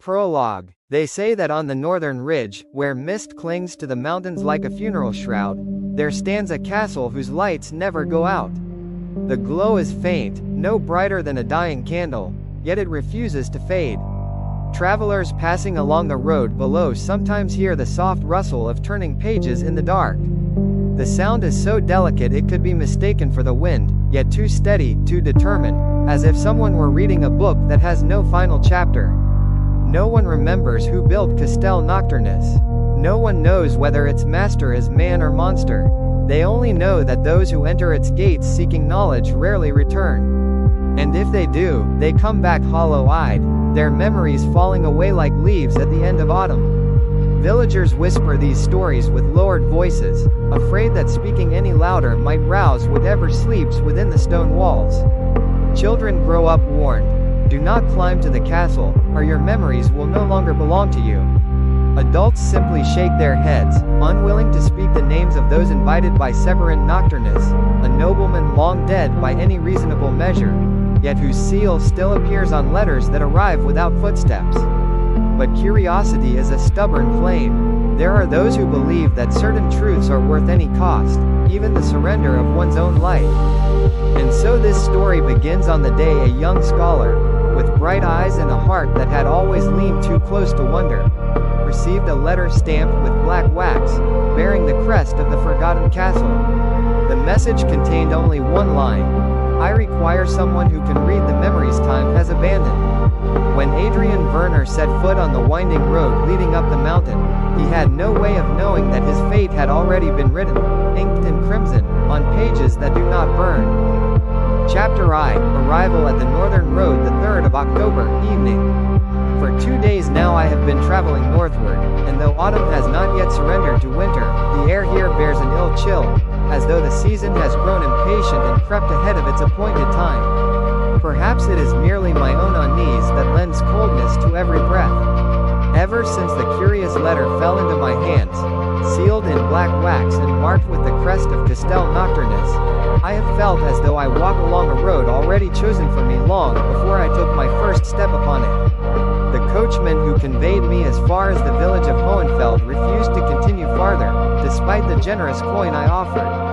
Prologue. They say that on the northern ridge, where mist clings to the mountains like a funeral shroud, there stands a castle whose lights never go out. The glow is faint, no brighter than a dying candle, yet it refuses to fade. Travelers passing along the road below sometimes hear the soft rustle of turning pages in the dark. The sound is so delicate it could be mistaken for the wind, yet too steady, too determined, as if someone were reading a book that has no final chapter. No one remembers who built Castel Nocturnus. No one knows whether its master is man or monster. They only know that those who enter its gates seeking knowledge rarely return. And if they do, they come back hollow-eyed, their memories falling away like leaves at the end of autumn. Villagers whisper these stories with lowered voices, afraid that speaking any louder might rouse whatever sleeps within the stone walls. Children grow up warned. Do not climb to the castle, or your memories will no longer belong to you. Adults simply shake their heads, unwilling to speak the names of those invited by Severin Nocturnus, a nobleman long dead by any reasonable measure, yet whose seal still appears on letters that arrive without footsteps. But curiosity is a stubborn flame. There are those who believe that certain truths are worth any cost, even the surrender of one's own life. And so this story begins on the day a young scholar, with bright eyes and a heart that had always leaned too close to wonder, received a letter stamped with black wax, bearing the crest of the forgotten castle. The message contained only one line: I require someone who can read the memories time has abandoned. When Adrian Verner set foot on the winding road leading up the mountain, he had no way of knowing that his fate had already been written, inked in crimson, on pages that do not burn. Chapter I, Arrival at the Northern Road, the 3rd of October, evening. For 2 days now I have been traveling northward, and though autumn has not yet surrendered to winter, the air here bears an ill chill, as though the season has grown impatient and crept ahead of its appointed time. Perhaps it is merely my own unease that lends coldness to every breath. Ever since the curious letter fell into my hands, sealed in black wax and marked with the crest of Castel Nocturnus, I have felt as though I walk along a road already chosen for me long before I took my first step upon it. The coachman who conveyed me as far as the village of Hohenfeld refused to continue farther, despite the generous coin I offered.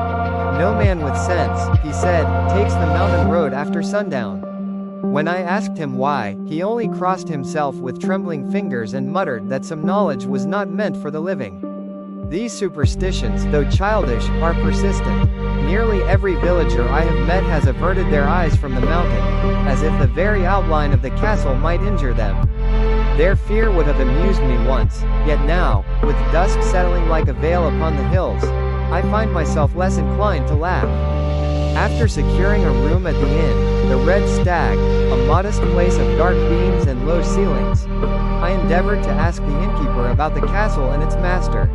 No man with sense, he said, takes the mountain road after sundown. When I asked him why, he only crossed himself with trembling fingers and muttered that some knowledge was not meant for the living. These superstitions, though childish, are persistent. Nearly every villager I have met has averted their eyes from the mountain, as if the very outline of the castle might injure them. Their fear would have amused me once, yet now, with dusk settling like a veil upon the hills, I find myself less inclined to laugh. After securing a room at the inn, the Red Stag, a modest place of dark beams and low ceilings, I endeavored to ask the innkeeper about the castle and its master.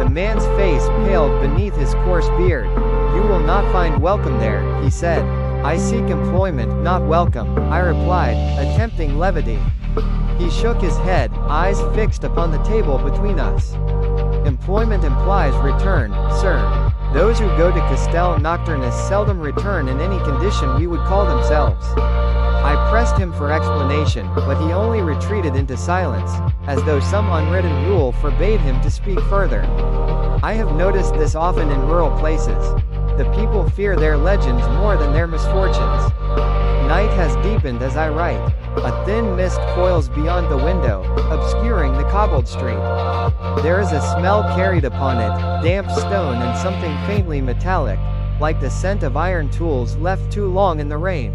The man's face paled beneath his coarse beard. You will not find welcome there, he said. I seek employment, not welcome, I replied, attempting levity. He shook his head, eyes fixed upon the table between us. Employment implies return, sir. Those who go to Castel Nocturnus seldom return in any condition we would call themselves. I pressed him for explanation, but he only retreated into silence, as though some unwritten rule forbade him to speak further. I have noticed this often in rural places. The people fear their legends more than their misfortunes. Night has deepened as I write. A thin mist coils beyond the window, obscuring the cobbled street. There is a smell carried upon it, damp stone and something faintly metallic, like the scent of iron tools left too long in the rain.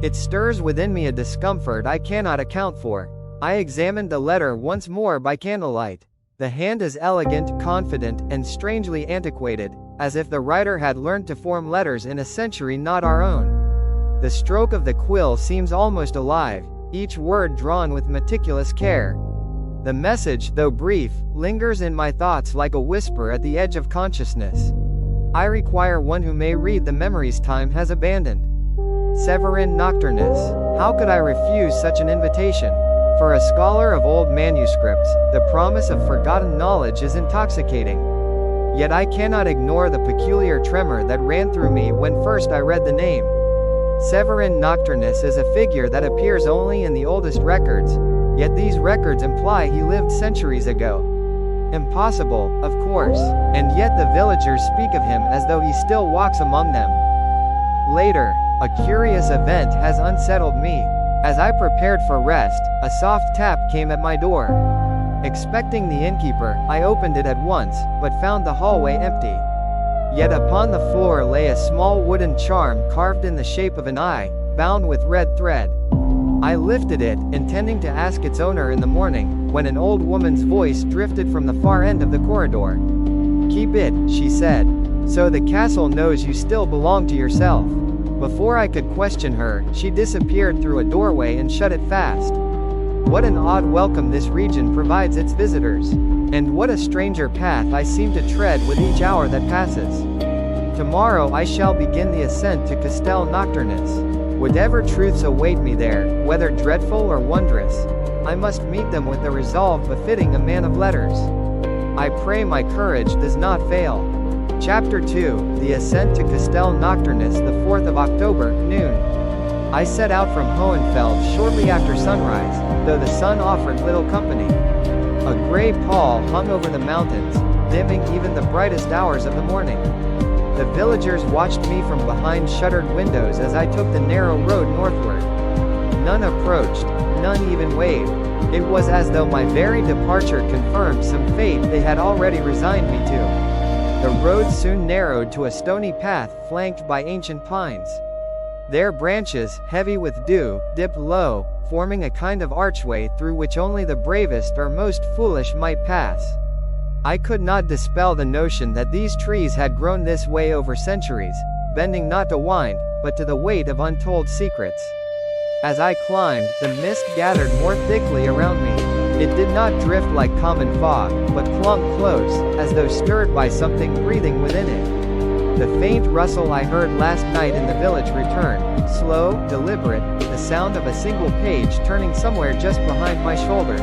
It stirs within me a discomfort I cannot account for. I examined the letter once more by candlelight. The hand is elegant, confident, and strangely antiquated, as if the writer had learned to form letters in a century not our own. The stroke of the quill seems almost alive, each word drawn with meticulous care. The message, though brief, lingers in my thoughts like a whisper at the edge of consciousness. I require one who may read the memories time has abandoned. Severin Nocturnus. How could I refuse such an invitation? For a scholar of old manuscripts, the promise of forgotten knowledge is intoxicating. Yet I cannot ignore the peculiar tremor that ran through me when first I read the name. Severin Nocturnus is a figure that appears only in the oldest records, Yet these records imply he lived centuries ago. Impossible, of course, and yet the villagers speak of him as though he still walks among them. Later, a curious event has unsettled me. As I prepared for rest, a soft tap came at my door. Expecting the innkeeper, I opened it at once, but found the hallway empty. Yet upon the floor lay a small wooden charm carved in the shape of an eye, bound with red thread. I lifted it, intending to ask its owner in the morning, when an old woman's voice drifted from the far end of the corridor. "Keep it," she said, "so the castle knows you still belong to yourself." Before I could question her, she disappeared through a doorway and shut it fast. What an odd welcome this region provides its visitors. And what a stranger path I seem to tread with each hour that passes. Tomorrow I shall begin the ascent to Castel Nocturnus. Whatever truths await me there, whether dreadful or wondrous, I must meet them with the resolve befitting a man of letters. I pray my courage does not fail. Chapter 2, The Ascent to Castel Nocturnus, the 4th of October, noon. I set out from Hohenfeld shortly after sunrise, though the sun offered little company. A gray pall hung over the mountains, dimming even the brightest hours of the morning. The villagers watched me from behind shuttered windows as I took the narrow road northward. None approached, none even waved. It was as though my very departure confirmed some fate they had already resigned me to. The road soon narrowed to a stony path flanked by ancient pines. Their branches, heavy with dew, dipped low, forming a kind of archway through which only the bravest or most foolish might pass. I could not dispel the notion that these trees had grown this way over centuries, bending not to wind, but to the weight of untold secrets. As I climbed, the mist gathered more thickly around me. It did not drift like common fog, but clung close, as though stirred by something breathing within it. The faint rustle I heard last night in the village returned, slow, deliberate, the sound of a single page turning somewhere just behind my shoulder.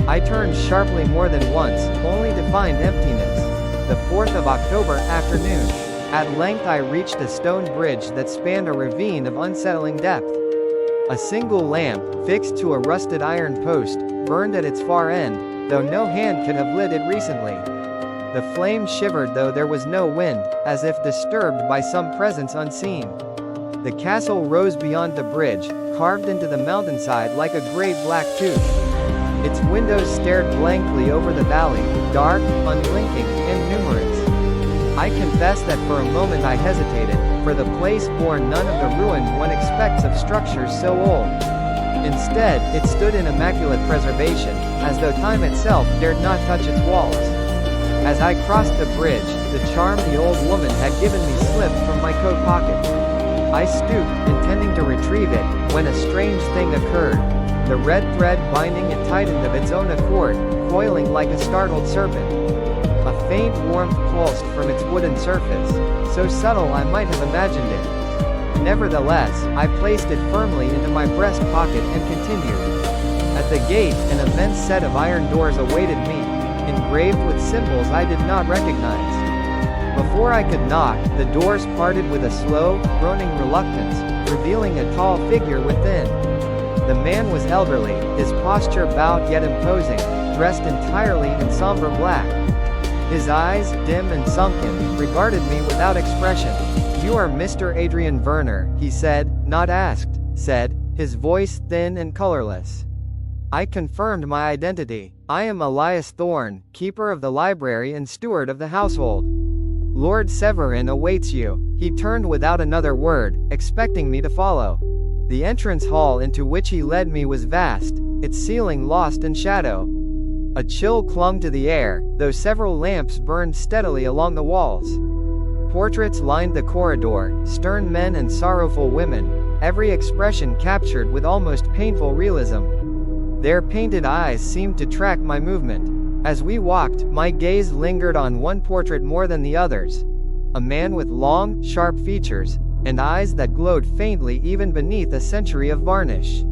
I turned sharply more than once, only to find emptiness. The 4th of October afternoon. At length I reached a stone bridge that spanned a ravine of unsettling depth. A single lamp, fixed to a rusted iron post, burned at its far end, though no hand could have lit it recently. The flame shivered though there was no wind, as if disturbed by some presence unseen. The castle rose beyond the bridge, carved into the mountainside like a great black tooth. Its windows stared blankly over the valley, dark, unblinking, and numerous. I confess that for a moment I hesitated, for the place bore none of the ruin one expects of structures so old. Instead, it stood in immaculate preservation, as though time itself dared not touch its walls. As I crossed the bridge, the charm the old woman had given me slipped from my coat pocket. I stooped, intending to retrieve it, when a strange thing occurred. The red thread binding it tightened of its own accord, coiling like a startled serpent. A faint warmth pulsed from its wooden surface, so subtle I might have imagined it. Nevertheless, I placed it firmly into my breast pocket and continued. At the gate, an immense set of iron doors awaited me, engraved with symbols I did not recognize. Before I could knock, the doors parted with a slow, groaning reluctance, revealing a tall figure within. The man was elderly, his posture bowed yet imposing, dressed entirely in somber black. His eyes, dim and sunken, regarded me without expression. "You are Mr. Adrian Verner," he said, not asked, said, his voice thin and colorless. I confirmed my identity. "I am Elias Thorne, keeper of the library and steward of the household. Lord Severin awaits you." He turned without another word, expecting me to follow. The entrance hall into which he led me was vast, its ceiling lost in shadow. A chill clung to the air, though several lamps burned steadily along the walls. Portraits lined the corridor, stern men and sorrowful women, every expression captured with almost painful realism. Their painted eyes seemed to track my movement. As we walked, my gaze lingered on one portrait more than the others. A man with long, sharp features, and eyes that glowed faintly even beneath a century of varnish.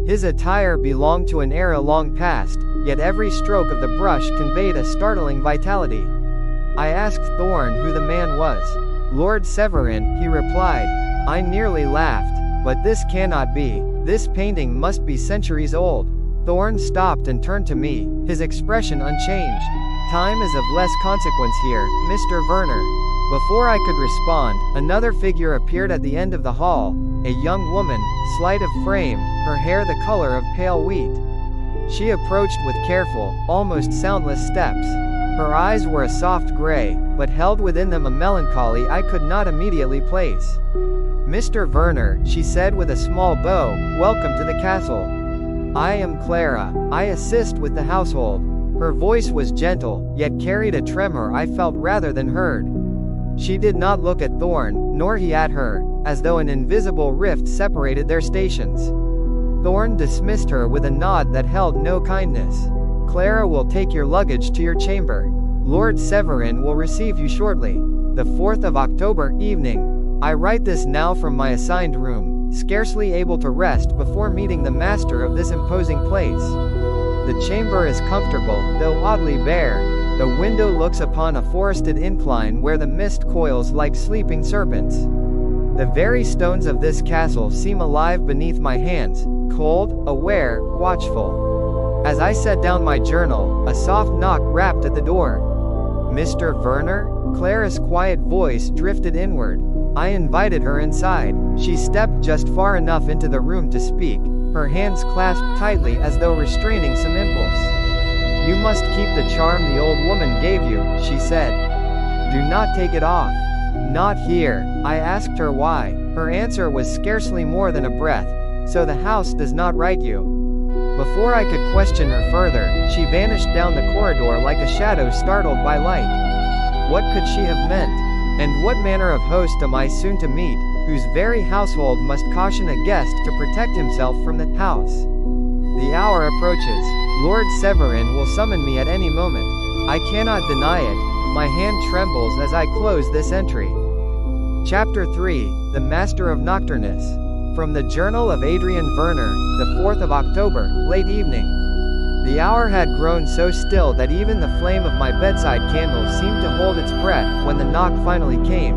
His attire belonged to an era long past, yet every stroke of the brush conveyed a startling vitality. I asked Thorne who the man was. "Lord Severin," he replied. I nearly laughed. "But this cannot be. This painting must be centuries old." Thorn stopped and turned to me, his expression unchanged. Time is of less consequence here, Mr. Verner. Before I could respond, another figure appeared at the end of the hall, a young woman, slight of frame, her hair the color of pale wheat. She approached with careful, almost soundless steps. Her eyes were a soft gray, but held within them a melancholy I could not immediately place. Mr. Verner, she said with a small bow, welcome to the castle. I am Clara, I assist with the household. Her voice was gentle, yet carried a tremor I felt rather than heard. She did not look at Thorn, nor he at her, as though an invisible rift separated their stations. Thorn dismissed her with a nod that held no kindness. Clara will take your luggage to your chamber. Lord Severin will receive you shortly. The 4th of October evening. I write this now from my assigned room, scarcely able to rest before meeting the master of this imposing place. The chamber is comfortable, though oddly bare. The window looks upon a forested incline where the mist coils like sleeping serpents. The very stones of this castle seem alive beneath my hands, cold, aware, watchful. As I set down my journal, a soft knock rapped at the door. Mr. Verner? Clara's quiet voice drifted inward. I invited her inside. She stepped just far enough into the room to speak, her hands clasped tightly as though restraining some impulse. You must keep the charm the old woman gave you, she said. Do not take it off. Not here. I asked her why. Her answer was scarcely more than a breath. So the house does not write you. Before I could question her further, she vanished down the corridor like a shadow startled by light. What could she have meant? And what manner of host am I soon to meet, whose very household must caution a guest to protect himself from the house? The hour approaches. Lord Severin will summon me at any moment. I cannot deny it. My hand trembles as I close this entry. Chapter 3, The Master of Nocturnus. From the Journal of Adrian Verner, the 4th of October, late evening. The hour had grown so still that even the flame of my bedside candle seemed to hold its breath when the knock finally came.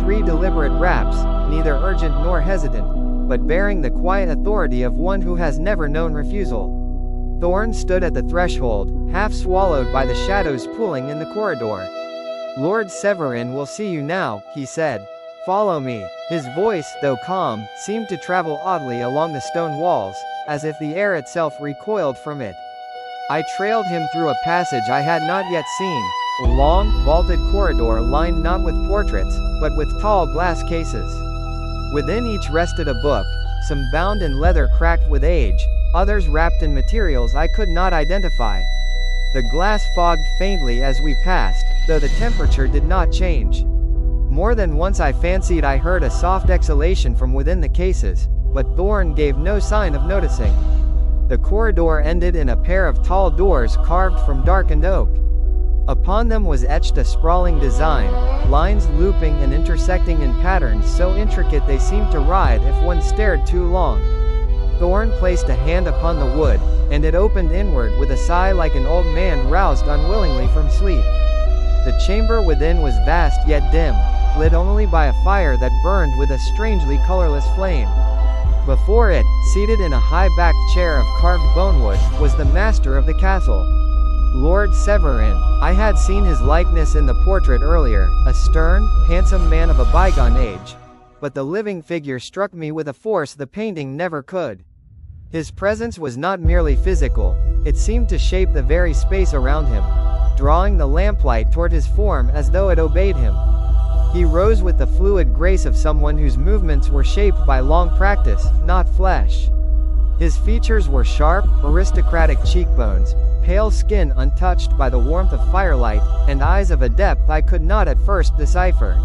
3 deliberate raps, neither urgent nor hesitant, but bearing the quiet authority of one who has never known refusal. Thorn stood at the threshold, half swallowed by the shadows pooling in the corridor. Lord Severin will see you now, he said. Follow me. His voice, though calm, seemed to travel oddly along the stone walls, as if the air itself recoiled from it. I trailed him through a passage I had not yet seen, a long, vaulted corridor lined not with portraits, but with tall glass cases. Within each rested a book, some bound in leather cracked with age, others wrapped in materials I could not identify. The glass fogged faintly as we passed, though the temperature did not change. More than once I fancied I heard a soft exhalation from within the cases, but Thorn gave no sign of noticing. The corridor ended in a pair of tall doors carved from darkened oak. Upon them was etched a sprawling design, lines looping and intersecting in patterns so intricate they seemed to writhe if one stared too long. Thorn placed a hand upon the wood, and it opened inward with a sigh like an old man roused unwillingly from sleep. The chamber within was vast yet dim, lit only by a fire that burned with a strangely colorless flame. Before it, seated in a high-backed chair of carved bonewood, was the master of the castle. Lord Severin. I had seen his likeness in the portrait earlier, a stern, handsome man of a bygone age. But the living figure struck me with a force the painting never could. His presence was not merely physical, it seemed to shape the very space around him, drawing the lamplight toward his form as though it obeyed him. He rose with the fluid grace of someone whose movements were shaped by long practice, not flesh. His features were sharp, aristocratic cheekbones, pale skin untouched by the warmth of firelight, and eyes of a depth I could not at first decipher.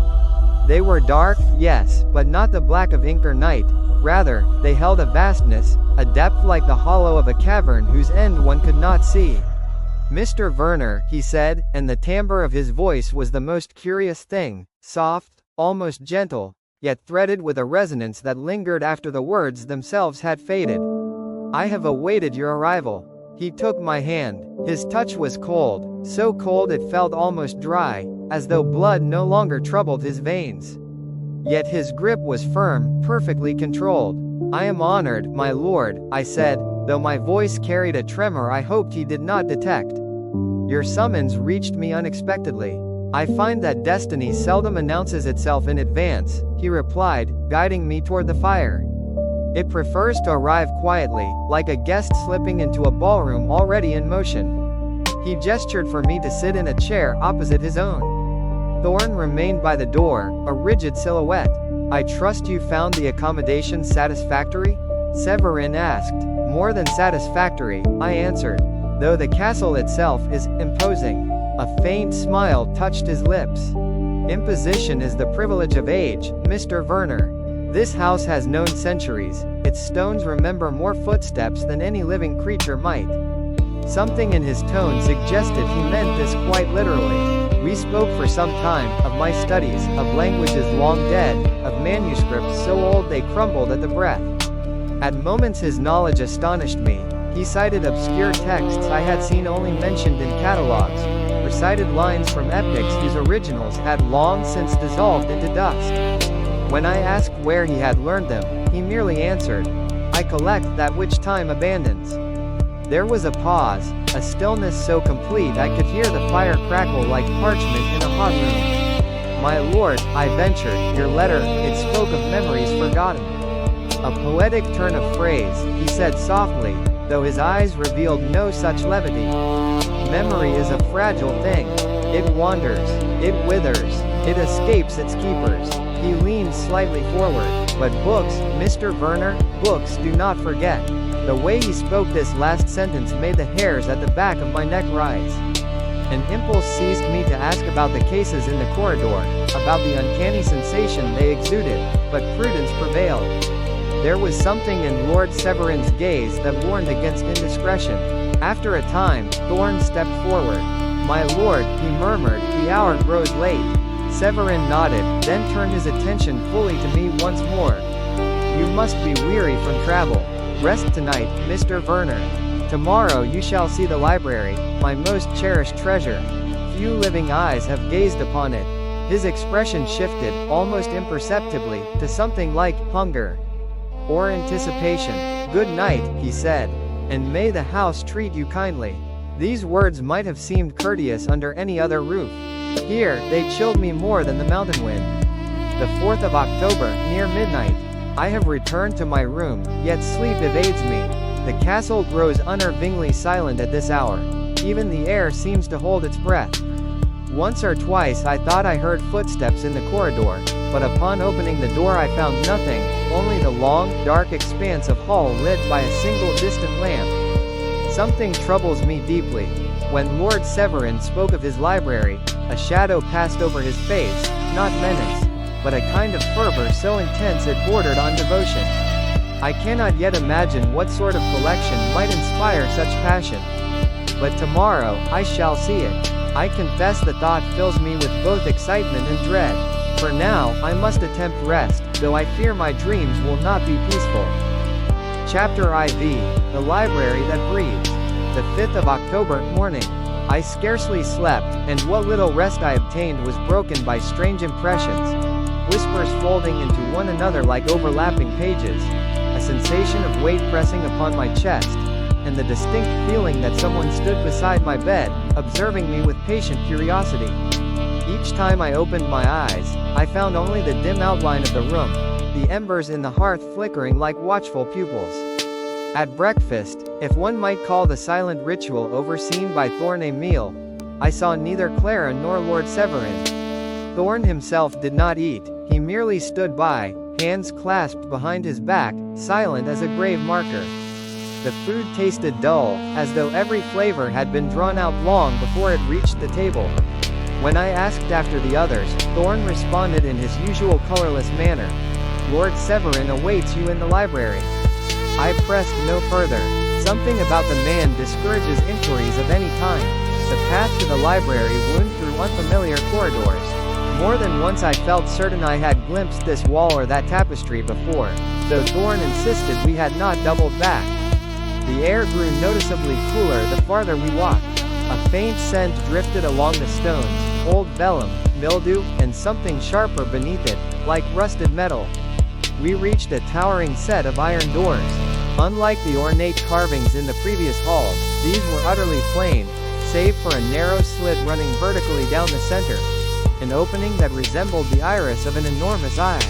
They were dark, yes, but not the black of ink or night. Rather, they held a vastness, a depth like the hollow of a cavern whose end one could not see. Mr. Verner, he said, and the timbre of his voice was the most curious thing, soft, almost gentle, yet threaded with a resonance that lingered after the words themselves had faded. I have awaited your arrival. He took my hand. His touch was cold, so cold it felt almost dry, as though blood no longer troubled his veins. Yet his grip was firm, perfectly controlled. I am honored, my lord, I said. though my voice carried a tremor I hoped he did not detect. Your summons reached me unexpectedly. I find that destiny seldom announces itself in advance, he replied, guiding me toward the fire. It prefers to arrive quietly, like a guest slipping into a ballroom already in motion. He gestured for me to sit in a chair opposite his own. Thorn remained by the door, a rigid silhouette. I trust you found the accommodation satisfactory? Severin asked. More than satisfactory, I answered. Though the castle itself is imposing. A faint smile touched his lips. Imposition is the privilege of age, Mr. Verner. This house has known centuries. Its stones remember more footsteps than any living creature might. Something in his tone suggested he meant this quite literally. We spoke for some time, of my studies, of languages long dead, of manuscripts so old they crumbled at the breath. At moments his knowledge astonished me. He cited obscure texts I had seen only mentioned in catalogs, recited lines from epics whose originals had long since dissolved into dust. When I asked where he had learned them, he merely answered, I collect that which time abandons. There was a pause, a stillness so complete I could hear the fire crackle like parchment in a hot room. My lord, I ventured, your letter, it spoke of memories forgotten. A poetic turn of phrase, he said softly, though his eyes revealed no such levity. Memory is a fragile thing. It wanders, it withers, it escapes its keepers. He leaned slightly forward. But books, Mr. Verner, books do not forget. The way he spoke this last sentence made the hairs at the back of my neck rise. An impulse seized me to ask about the cases in the corridor, about the uncanny sensation they exuded, but prudence prevailed. There was something in Lord Severin's gaze that warned against indiscretion. After a time, Thorn stepped forward. My lord, he murmured, the hour grows late. Severin nodded, then turned his attention fully to me once more. You must be weary from travel. Rest tonight, Mr. Verner. Tomorrow you shall see the library, my most cherished treasure. Few living eyes have gazed upon it. His expression shifted, almost imperceptibly, to something like hunger or anticipation. Good night, he said, and may the house treat you kindly. These words might have seemed courteous under any other roof. Here, they chilled me more than the mountain wind. The 4th of October, near midnight. I have returned to my room, yet sleep evades me. The castle grows unnervingly silent at this hour. Even the air seems to hold its breath. Once or twice I thought I heard footsteps in the corridor, but upon opening the door I found nothing, only the long, dark expanse of hall lit by a single distant lamp. Something troubles me deeply. When Lord Severin spoke of his library, a shadow passed over his face, not menace, but a kind of fervor so intense it bordered on devotion. I cannot yet imagine what sort of collection might inspire such passion. But tomorrow, I shall see it. I confess the thought fills me with both excitement and dread. For now, I must attempt rest, though I fear my dreams will not be peaceful. Chapter IV, The Library That Breathes. The 5th of October, morning. I scarcely slept, and what little rest I obtained was broken by strange impressions. Whispers folding into one another like overlapping pages. A sensation of weight pressing upon my chest, and the distinct feeling that someone stood beside my bed, observing me with patient curiosity. Each time I opened my eyes, I found only the dim outline of the room, the embers in the hearth flickering like watchful pupils. At breakfast, if one might call the silent ritual overseen by Thorn a meal, I saw neither Clara nor Lord Severin. Thorn himself did not eat, he merely stood by, hands clasped behind his back, silent as a grave marker. The food tasted dull, as though every flavor had been drawn out long before it reached the table. When I asked after the others, Thorn responded in his usual colorless manner. Lord Severin awaits you in the library. I pressed no further. Something about the man discourages inquiries of any kind. The path to the library wound through unfamiliar corridors. More than once I felt certain I had glimpsed this wall or that tapestry before, though Thorn insisted we had not doubled back. The air grew noticeably cooler the farther we walked. A faint scent drifted along the stones, old vellum, mildew, and something sharper beneath it, like rusted metal. We reached a towering set of iron doors. Unlike the ornate carvings in the previous halls, these were utterly plain, save for a narrow slit running vertically down the center, an opening that resembled the iris of an enormous eye.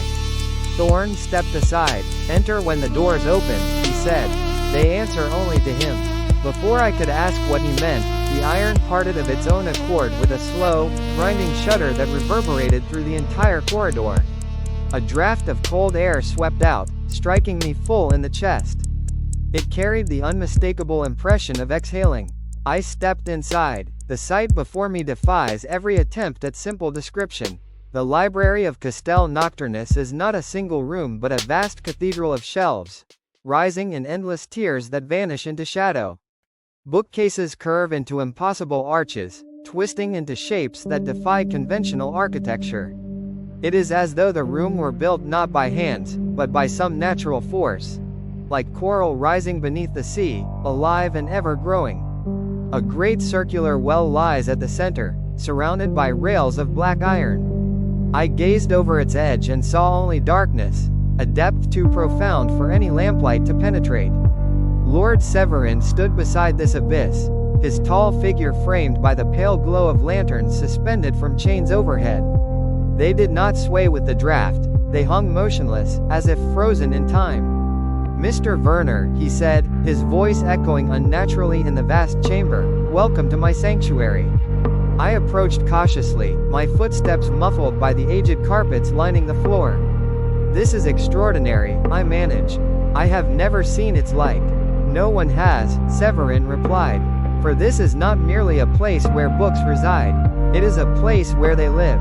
Thorn stepped aside. "Enter when the doors open," he said. "They answer only to him." Before I could ask what he meant, the iron parted of its own accord with a slow, grinding shudder that reverberated through the entire corridor. A draft of cold air swept out, striking me full in the chest. It carried the unmistakable impression of exhaling. I stepped inside. The sight before me defies every attempt at simple description. The library of Castel Nocturnus is not a single room but a vast cathedral of shelves, rising in endless tiers that vanish into shadow. Bookcases curve into impossible arches, twisting into shapes that defy conventional architecture. It is as though the room were built not by hands, but by some natural force. Like coral rising beneath the sea, alive and ever-growing. A great circular well lies at the center, surrounded by rails of black iron. I gazed over its edge and saw only darkness, a depth too profound for any lamplight to penetrate. Lord Severin stood beside this abyss, his tall figure framed by the pale glow of lanterns suspended from chains overhead. They did not sway with the draft, they hung motionless, as if frozen in time. "Mr. Verner," he said, his voice echoing unnaturally in the vast chamber, "welcome to my sanctuary." I approached cautiously, my footsteps muffled by the aged carpets lining the floor. "This is extraordinary," I managed. "I have never seen its like." "No one has," Severin replied. "For this is not merely a place where books reside. It is a place where they live."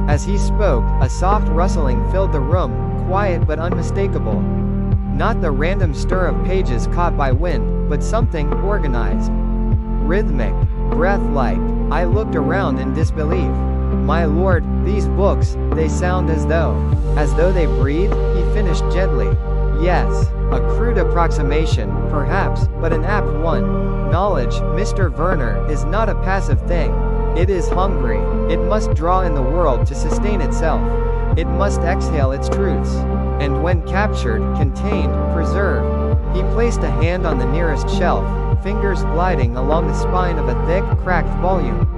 As he spoke, a soft rustling filled the room, quiet but unmistakable. Not the random stir of pages caught by wind, but something organized. Rhythmic, breath-like. I looked around in disbelief. "My lord, these books, they sound as though they breathe," he finished gently. "Yes, a crude approximation, perhaps, but an apt one. Knowledge, Mr. Verner, is not a passive thing. It is hungry. It must draw in the world to sustain itself. It must exhale its truths. And when captured, contained, preserved." He placed a hand on the nearest shelf, fingers gliding along the spine of a thick, cracked volume.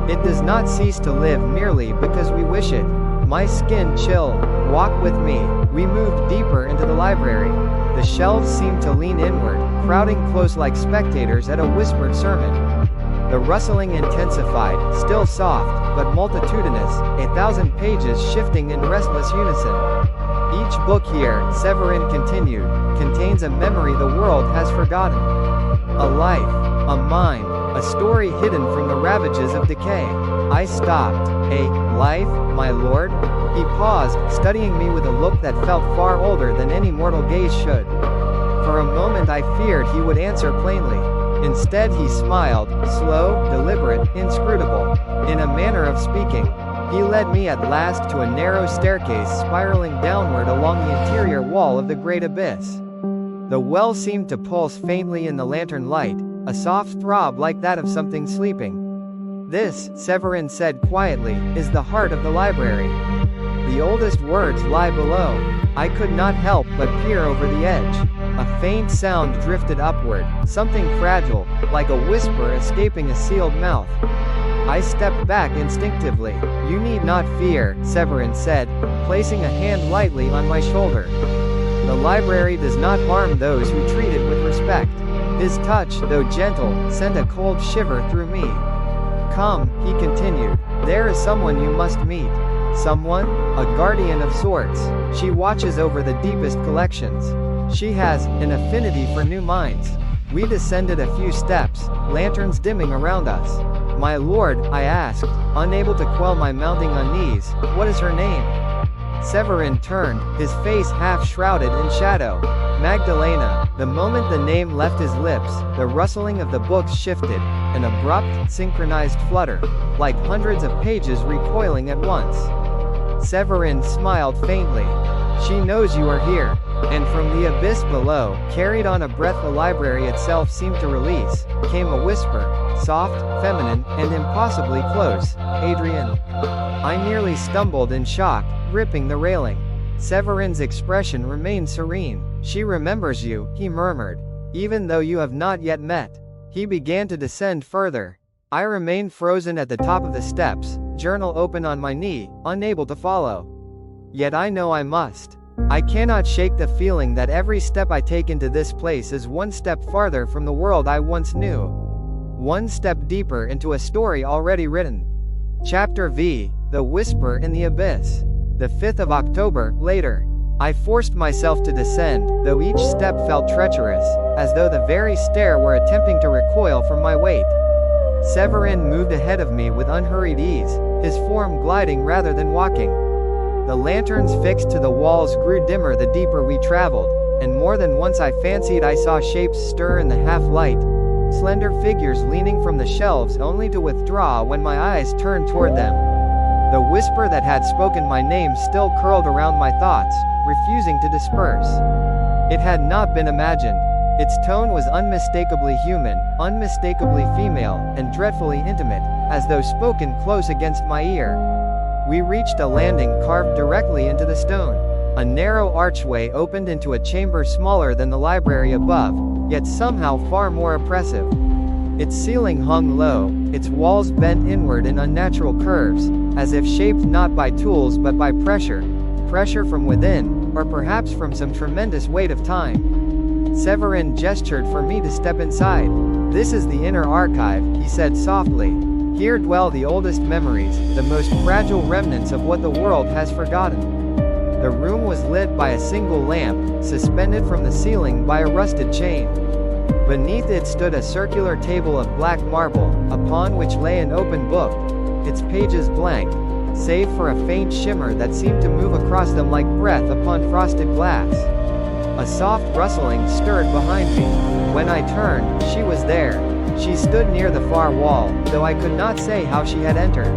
"It does not cease to live merely because we wish it." My skin chilled. "Walk with me." We moved deeper into the library. The shelves seemed to lean inward, crowding close like spectators at a whispered sermon. The rustling intensified, still soft, but multitudinous, 1,000 pages shifting in restless unison. "Each book here," Severin continued, "contains a memory the world has forgotten. A life, a mind, a story hidden from the ravages of decay." I stopped. "A life, my lord?" He paused, studying me with a look that felt far older than any mortal gaze should. For a moment I feared he would answer plainly. Instead he smiled, slow, deliberate, inscrutable. In a manner of speaking, he led me at last to a narrow staircase spiraling downward along the interior wall of the great abyss. The well seemed to pulse faintly in the lantern light, a soft throb like that of something sleeping. "This," Severin said quietly, "is the heart of the library. The oldest words lie below." I could not help but peer over the edge. A faint sound drifted upward, something fragile, like a whisper escaping a sealed mouth. I stepped back instinctively. "You need not fear," Severin said, placing a hand lightly on my shoulder. "The library does not harm those who treat it with respect." His touch, though gentle, sent a cold shiver through me. "Come," he continued, "there is someone you must meet. Someone? A guardian of sorts. She watches over the deepest collections. She has an affinity for new minds." We descended a few steps, lanterns dimming around us. "My lord," I asked, unable to quell my mounting unease, "what is her name?" Severin turned, his face half shrouded in shadow. "Magdalena." The moment the name left his lips, the rustling of the books shifted, an abrupt, synchronized flutter, like hundreds of pages recoiling at once. Severin smiled faintly. "She knows you are here." And from the abyss below, carried on a breath the library itself seemed to release, came a whisper, soft, feminine, and impossibly close. "Adrian." I nearly stumbled in shock, gripping the railing. Severin's expression remained serene. She remembers you, he murmured. Even though you have not yet met. He began to descend further. I remained frozen at the top of the steps, journal open on my knee, unable to follow. Yet I know I must. I cannot shake the feeling that every step I take into this place is one step farther from the world I once knew. One step deeper into a story already written. Chapter V, The Whisper in the Abyss. The 5th of October, later. I forced myself to descend, though each step felt treacherous, as though the very stair were attempting to recoil from my weight. Severin moved ahead of me with unhurried ease, his form gliding rather than walking. The lanterns fixed to the walls grew dimmer the deeper we traveled, and more than once I fancied I saw shapes stir in the half-light, slender figures leaning from the shelves only to withdraw when my eyes turned toward them. The whisper that had spoken my name still curled around my thoughts, refusing to disperse. It had not been imagined. Its tone was unmistakably human, unmistakably female, and dreadfully intimate, as though spoken close against my ear. We reached a landing carved directly into the stone. A narrow archway opened into a chamber smaller than the library above, yet somehow far more oppressive. Its ceiling hung low, its walls bent inward in unnatural curves, as if shaped not by tools but by pressure. Pressure from within, or perhaps from some tremendous weight of time. Severin gestured for me to step inside. This is the inner archive, he said softly. Here dwell the oldest memories, the most fragile remnants of what the world has forgotten. The room was lit by a single lamp, suspended from the ceiling by a rusted chain. Beneath it stood a circular table of black marble, upon which lay an open book, its pages blank, save for a faint shimmer that seemed to move across them like breath upon frosted glass. A soft rustling stirred behind me. When I turned, she was there. She stood near the far wall, though I could not say how she had entered.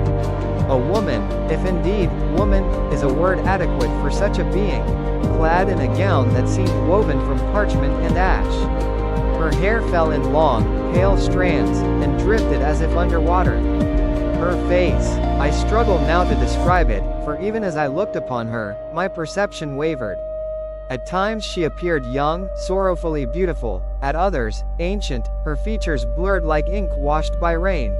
A woman, if indeed, woman, is a word adequate for such a being, clad in a gown that seemed woven from parchment and ash. Her hair fell in long, pale strands, and drifted as if underwater. Her face, I struggle now to describe it, for even as I looked upon her, my perception wavered. At times she appeared young, sorrowfully beautiful, at others, ancient, her features blurred like ink washed by rain.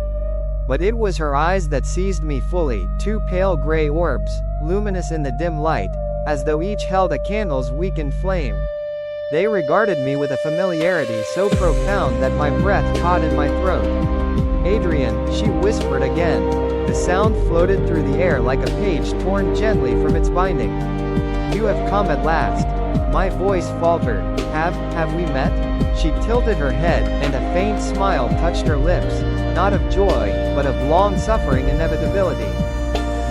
But it was her eyes that seized me fully, two pale gray orbs, luminous in the dim light, as though each held a candle's weakened flame. They regarded me with a familiarity so profound that my breath caught in my throat. Adrian, she whispered again. The sound floated through the air like a page torn gently from its binding. You have come at last. My voice faltered. Have we met? She tilted her head, and a faint smile touched her lips, not of joy, but of long-suffering inevitability.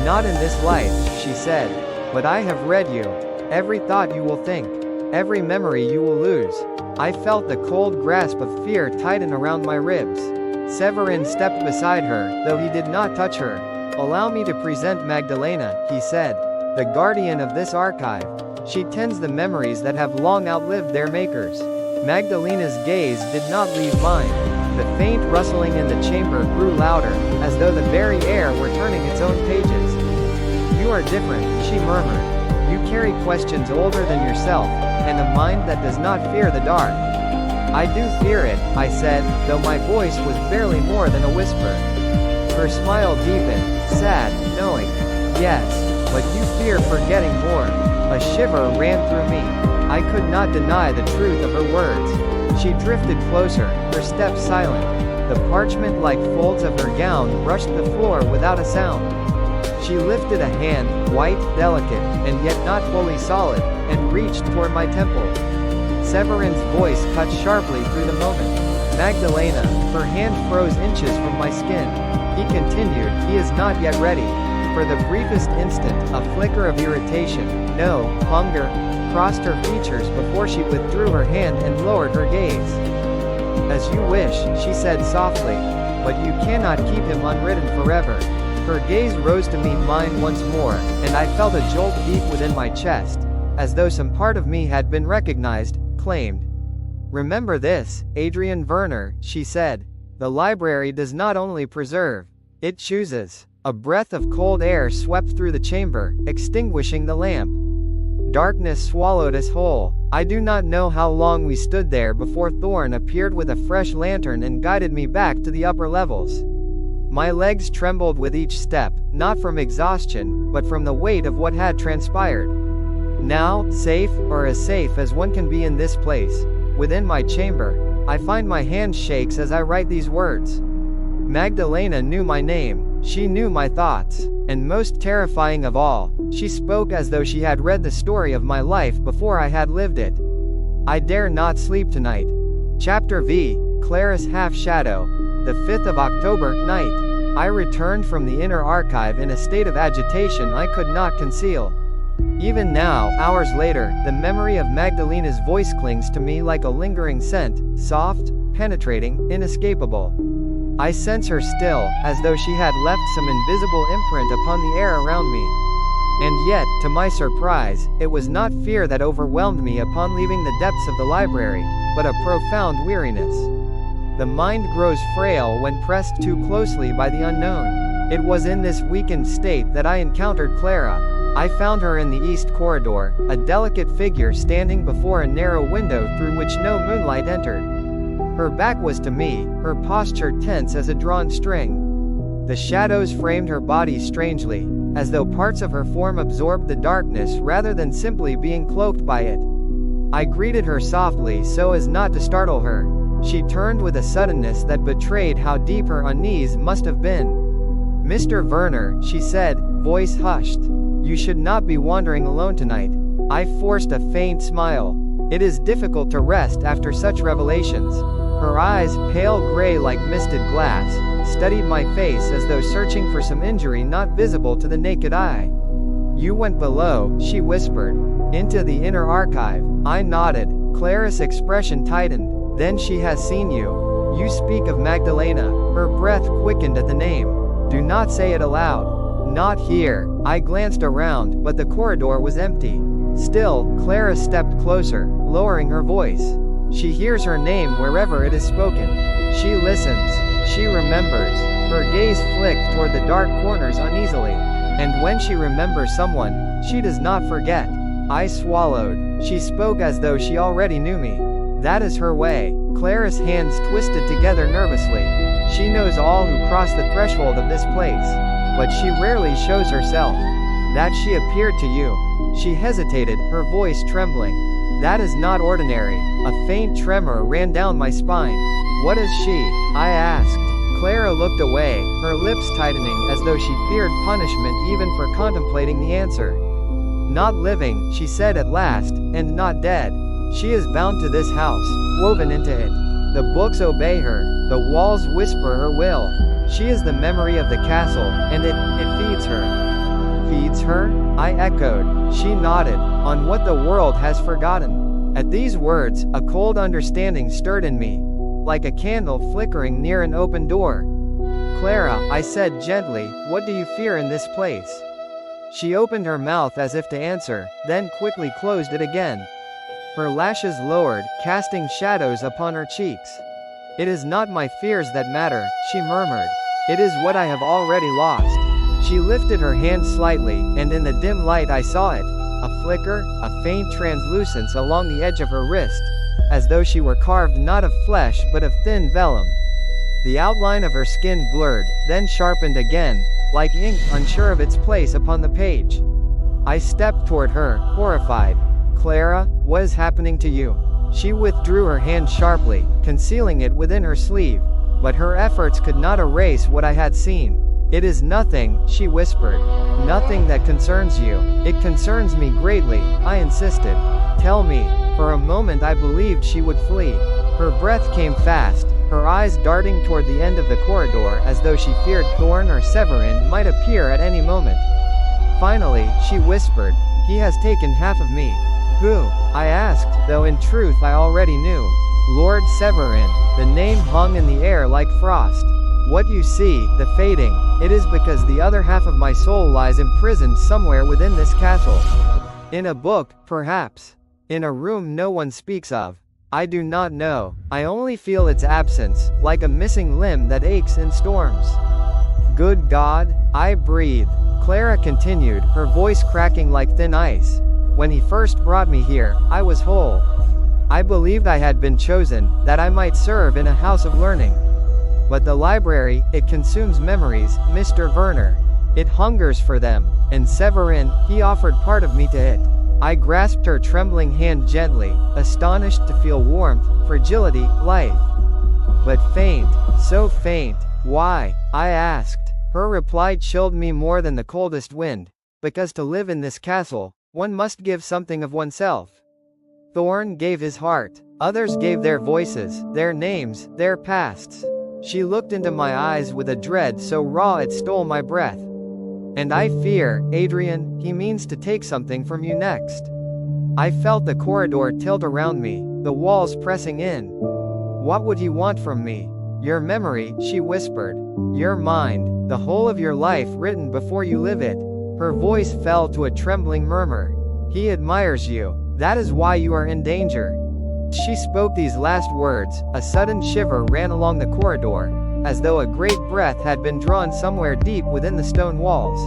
Not in this life, she said. But I have read you. Every thought you will think. Every memory you will lose. I felt the cold grasp of fear tighten around my ribs. Severin stepped beside her, though he did not touch her. Allow me to present Magdalena, he said. The guardian of this archive. She tends the memories that have long outlived their makers. Magdalena's gaze did not leave mine. The faint rustling in the chamber grew louder, as though the very air were turning its own pages. You are different, she murmured. You carry questions older than yourself, and a mind that does not fear the dark. I do fear it, I said, though my voice was barely more than a whisper. Her smile deepened, sad, knowing. Yes, but you fear forgetting more. A shiver ran through me. I could not deny the truth of her words. She drifted closer, her step silent. The parchment-like folds of her gown brushed the floor without a sound. She lifted a hand, white, delicate, and yet not fully solid, and reached toward my temple. Severin's voice cut sharply through the moment. Magdalena, her hand froze inches from my skin. He continued, he is not yet ready. For the briefest instant, a flicker of irritation, no, hunger, crossed her features before she withdrew her hand and lowered her gaze. As you wish, she said softly, but you cannot keep him unwritten forever. Her gaze rose to meet mine once more, and I felt a jolt deep within my chest, as though some part of me had been recognized, claimed. Remember this, Adrian Verner, she said. The library does not only preserve, it chooses. A breath of cold air swept through the chamber, extinguishing the lamp. darkness swallowed us whole. I do not know how long we stood there before Thorn appeared with a fresh lantern and guided me back to the upper levels. My legs trembled with each step, not from exhaustion, but from the weight of what had transpired. Now, safe, or as safe as one can be in this place, within my chamber, I find my hand shakes as I write these words. Magdalena knew my name, she knew my thoughts, and most terrifying of all, she spoke as though she had read the story of my life before I had lived it. I dare not sleep tonight. Chapter V, Clara's Half-Shadow, the 5th of October, night. I returned from the inner archive in a state of agitation I could not conceal. Even now, hours later, the memory of Magdalena's voice clings to me like a lingering scent, soft, penetrating, inescapable. I sense her still, as though she had left some invisible imprint upon the air around me. And yet, to my surprise, it was not fear that overwhelmed me upon leaving the depths of the library, but a profound weariness. The mind grows frail when pressed too closely by the unknown. It was in this weakened state that I encountered Clara. I found her in the east corridor, a delicate figure standing before a narrow window through which no moonlight entered. Her back was to me, her posture tense as a drawn string. The shadows framed her body strangely, as though parts of her form absorbed the darkness rather than simply being cloaked by it. I greeted her softly so as not to startle her. She turned with a suddenness that betrayed how deep her unease must have been. "Mr. Verner," she said, voice hushed. "You should not be wandering alone tonight." I forced a faint smile. It is difficult to rest after such revelations. Her eyes, pale gray like misted glass, studied my face as though searching for some injury not visible to the naked eye. "You went below," she whispered. "Into the inner archive." I nodded. Clara's expression tightened. "Then she has seen you. You speak of Magdalena." Her breath quickened at the name. "Do not say it aloud." "Not here." I glanced around, but the corridor was empty. Still, Clara stepped closer, lowering her voice. She hears her name wherever it is spoken. She listens. She remembers. Her gaze flicked toward the dark corners uneasily. And when she remembers someone, she does not forget. I swallowed. She spoke as though she already knew me. That is her way. Clara's hands twisted together nervously. She knows all who cross the threshold of this place. But she rarely shows herself. That she appeared to you. She hesitated, her voice trembling. That is not ordinary. A faint tremor ran down my spine. What is she? I asked. Clara looked away, her lips tightening as though she feared punishment even for contemplating the answer. Not living, she said at last, and not dead. She is bound to this house, woven into it. The books obey her, the walls whisper her will. She is the memory of the castle, and it feeds her. Feeds her? I echoed. She nodded, on what the world has forgotten. At these words, a cold understanding stirred in me, like a candle flickering near an open door. Clara, I said gently, what do you fear in this place? She opened her mouth as if to answer, then quickly closed it again. Her lashes lowered, casting shadows upon her cheeks. It is not my fears that matter, she murmured. It is what I have already lost. She lifted her hand slightly, and in the dim light I saw it. A flicker, a faint translucence along the edge of her wrist, as though she were carved not of flesh but of thin vellum. The outline of her skin blurred, then sharpened again, like ink unsure of its place upon the page. I stepped toward her, horrified. Clara, what is happening to you? She withdrew her hand sharply, concealing it within her sleeve, but her efforts could not erase what I had seen. It is nothing, she whispered. Nothing that concerns you. It concerns me greatly, I insisted. Tell me. For a moment I believed she would flee. Her breath came fast, her eyes darting toward the end of the corridor as though she feared Thorn or Severin might appear at any moment. Finally, she whispered, he has taken half of me. Who? I asked, though in truth I already knew. Lord Severin. The name hung in the air like frost. What you see, the fading, it is because the other half of my soul lies imprisoned somewhere within this castle. In a book, perhaps. In a room no one speaks of. I do not know. I only feel its absence, like a missing limb that aches in storms. Good God, I breathed. Clara continued, her voice cracking like thin ice. When he first brought me here, I was whole. I believed I had been chosen, that I might serve in a house of learning. But the library, it consumes memories, Mr. Verner. It hungers for them, and Severin, he offered part of me to it. I grasped her trembling hand gently, astonished to feel warmth, fragility, life. But faint, so faint, why? I asked. Her reply chilled me more than the coldest wind. Because to live in this castle, one must give something of oneself. Thorn gave his heart. Others gave their voices, their names, their pasts. She looked into my eyes with a dread so raw it stole my breath. And I fear, Adrian, he means to take something from you next. I felt the corridor tilt around me, the walls pressing in. What would he want from me? Your memory, she whispered. Your mind, the whole of your life written before you live it. Her voice fell to a trembling murmur. He admires you. That is why you are in danger. She spoke these last words. A sudden shiver ran along the corridor, as though a great breath had been drawn somewhere deep within the stone walls.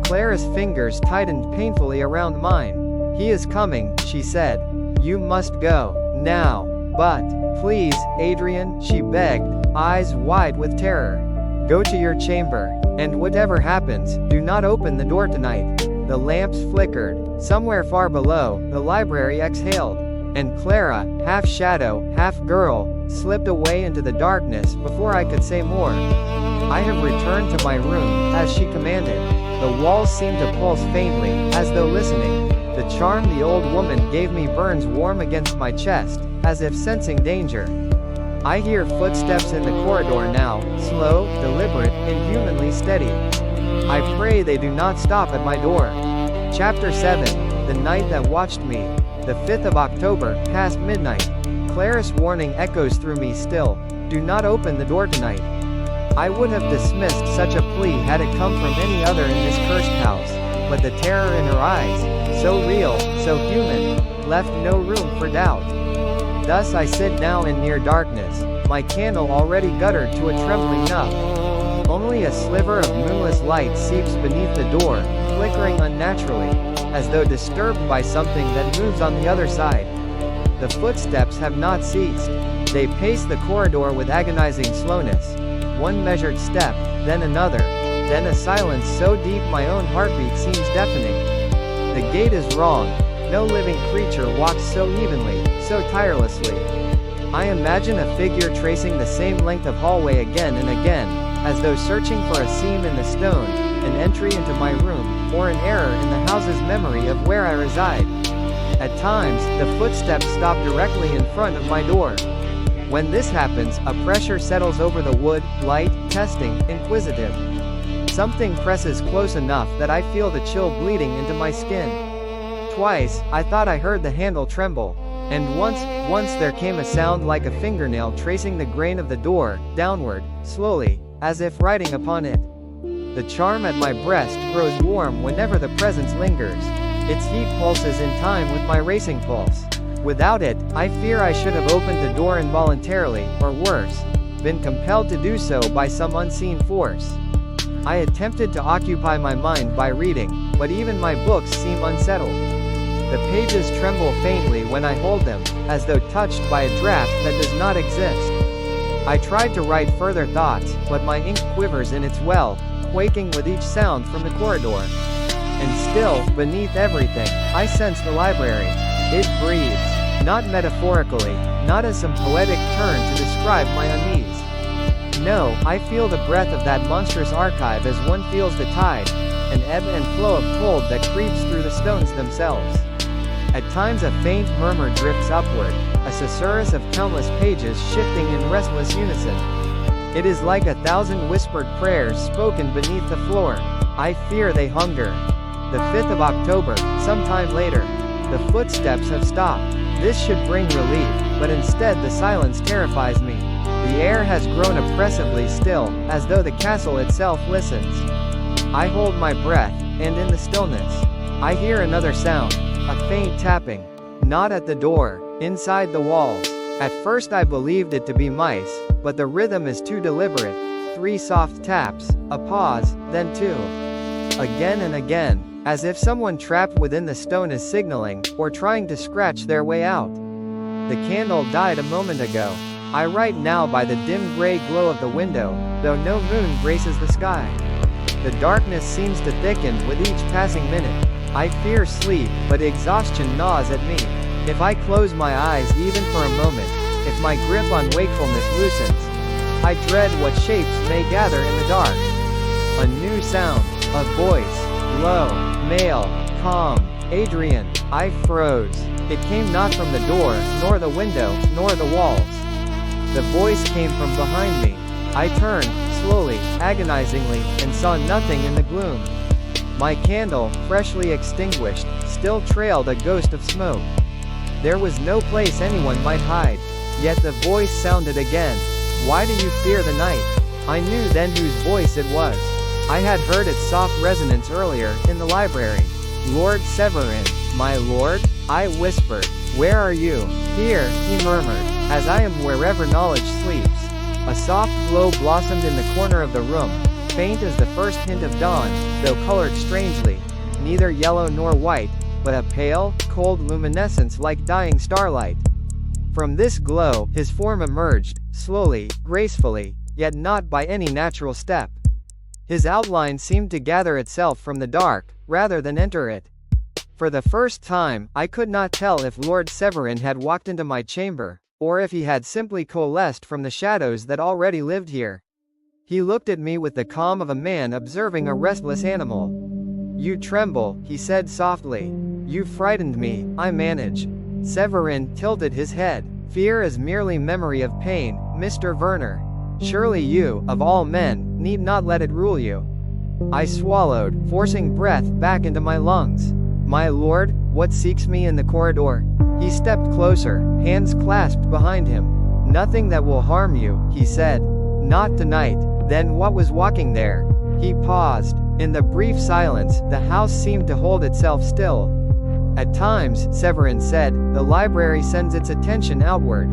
Clara's fingers tightened painfully around mine. He is coming, she said. You must go, now. But, please, Adrian, she begged, eyes wide with terror. Go to your chamber, and whatever happens, do not open the door tonight. The lamps flickered. Somewhere far below, the library exhaled. And Clara, half shadow, half girl, slipped away into the darkness before I could say more. I have returned to my room, as she commanded. The walls seemed to pulse faintly, as though listening. The charm the old woman gave me burns warm against my chest, as if sensing danger. I hear footsteps in the corridor now, slow, deliberate, inhumanly steady. I pray they do not stop at my door. Chapter 7, The Night That Watched Me. The 5th of October, past midnight. Clara's warning echoes through me still. Do not open the door tonight. I would have dismissed such a plea had it come from any other in this cursed house, but the terror in her eyes, so real, so human, left no room for doubt. Thus I sit now in near darkness, my candle already guttered to a trembling nub. Only a sliver of moonless light seeps beneath the door, flickering unnaturally, as though disturbed by something that moves on the other side. The footsteps have not ceased. They pace the corridor with agonizing slowness. One measured step, then another, then a silence so deep my own heartbeat seems deafening. The gate is wrong. No living creature walks so evenly, so tirelessly. I imagine a figure tracing the same length of hallway again and again, as though searching for a seam in the stone, an entry into my room, or an error in the house's memory of where I reside. At times, the footsteps stop directly in front of my door. When this happens, a pressure settles over the wood, light, testing, inquisitive. Something presses close enough that I feel the chill bleeding into my skin. Twice, I thought I heard the handle tremble. And once there came a sound like a fingernail tracing the grain of the door, downward, slowly, as if writing upon it. The charm at my breast grows warm whenever the presence lingers. Its heat pulses in time with my racing pulse. Without it, I fear I should have opened the door involuntarily, or worse, been compelled to do so by some unseen force. I attempted to occupy my mind by reading, but even my books seem unsettled. The pages tremble faintly when I hold them, as though touched by a draft that does not exist. I tried to write further thoughts, but my ink quivers in its well, quaking with each sound from the corridor. And still, beneath everything, I sense the library. It breathes. Not metaphorically, not as some poetic turn to describe my unease. No, I feel the breath of that monstrous archive as one feels the tide, an ebb and flow of cold that creeps through the stones themselves. At times a faint murmur drifts upward, a susurrus of countless pages shifting in restless unison. It is like 1,000 whispered prayers spoken beneath the floor. I fear they hunger. The 5th of October, sometime later. The footsteps have stopped. This should bring relief, but instead the silence terrifies me. The air has grown oppressively still, as though the castle itself listens. I hold my breath, and in the stillness, I hear another sound, a faint tapping. Not at the door, inside the walls. At first I believed it to be mice, but the rhythm is too deliberate. 3 soft taps, a pause, then 2. Again and again. as if someone trapped within the stone is signaling, or trying to scratch their way out. The candle died a moment ago. I write now by the dim gray glow of the window, though no moon graces the sky. The darkness seems to thicken with each passing minute. I fear sleep, but exhaustion gnaws at me. If I close my eyes even for a moment, if my grip on wakefulness loosens, I dread what shapes may gather in the dark. A new sound, a voice, low, male, calm. Adrian. I froze. It came not from the door, nor the window, nor the walls. The voice came from behind me. I turned, slowly, agonizingly, and saw nothing in the gloom. My candle, freshly extinguished, still trailed a ghost of smoke. There was no place anyone might hide. Yet the voice sounded again. Why do you fear the night? I knew then whose voice it was. I had heard its soft resonance earlier, in the library. Lord Severin, my lord? I whispered. Where are you? Here, he murmured, as I am wherever knowledge sleeps. A soft glow blossomed in the corner of the room, faint as the first hint of dawn, though colored strangely, neither yellow nor white, but a pale, cold luminescence like dying starlight. From this glow, his form emerged, slowly, gracefully, yet not by any natural step. His outline seemed to gather itself from the dark, rather than enter it. For the first time, I could not tell if Lord Severin had walked into my chamber, or if he had simply coalesced from the shadows that already lived here. He looked at me with the calm of a man observing a restless animal. You tremble, he said softly. You frightened me, I managed. Severin tilted his head. Fear is merely memory of pain, Mr. Verner. Surely you, of all men, need not let it rule you. I swallowed, forcing breath back into my lungs. My lord, what seeks me in the corridor? He stepped closer, hands clasped behind him. Nothing that will harm you, he said. Not tonight. Then what was walking there? He paused. In the brief silence, the house seemed to hold itself still. At times, Severin said, the library sends its attention outward.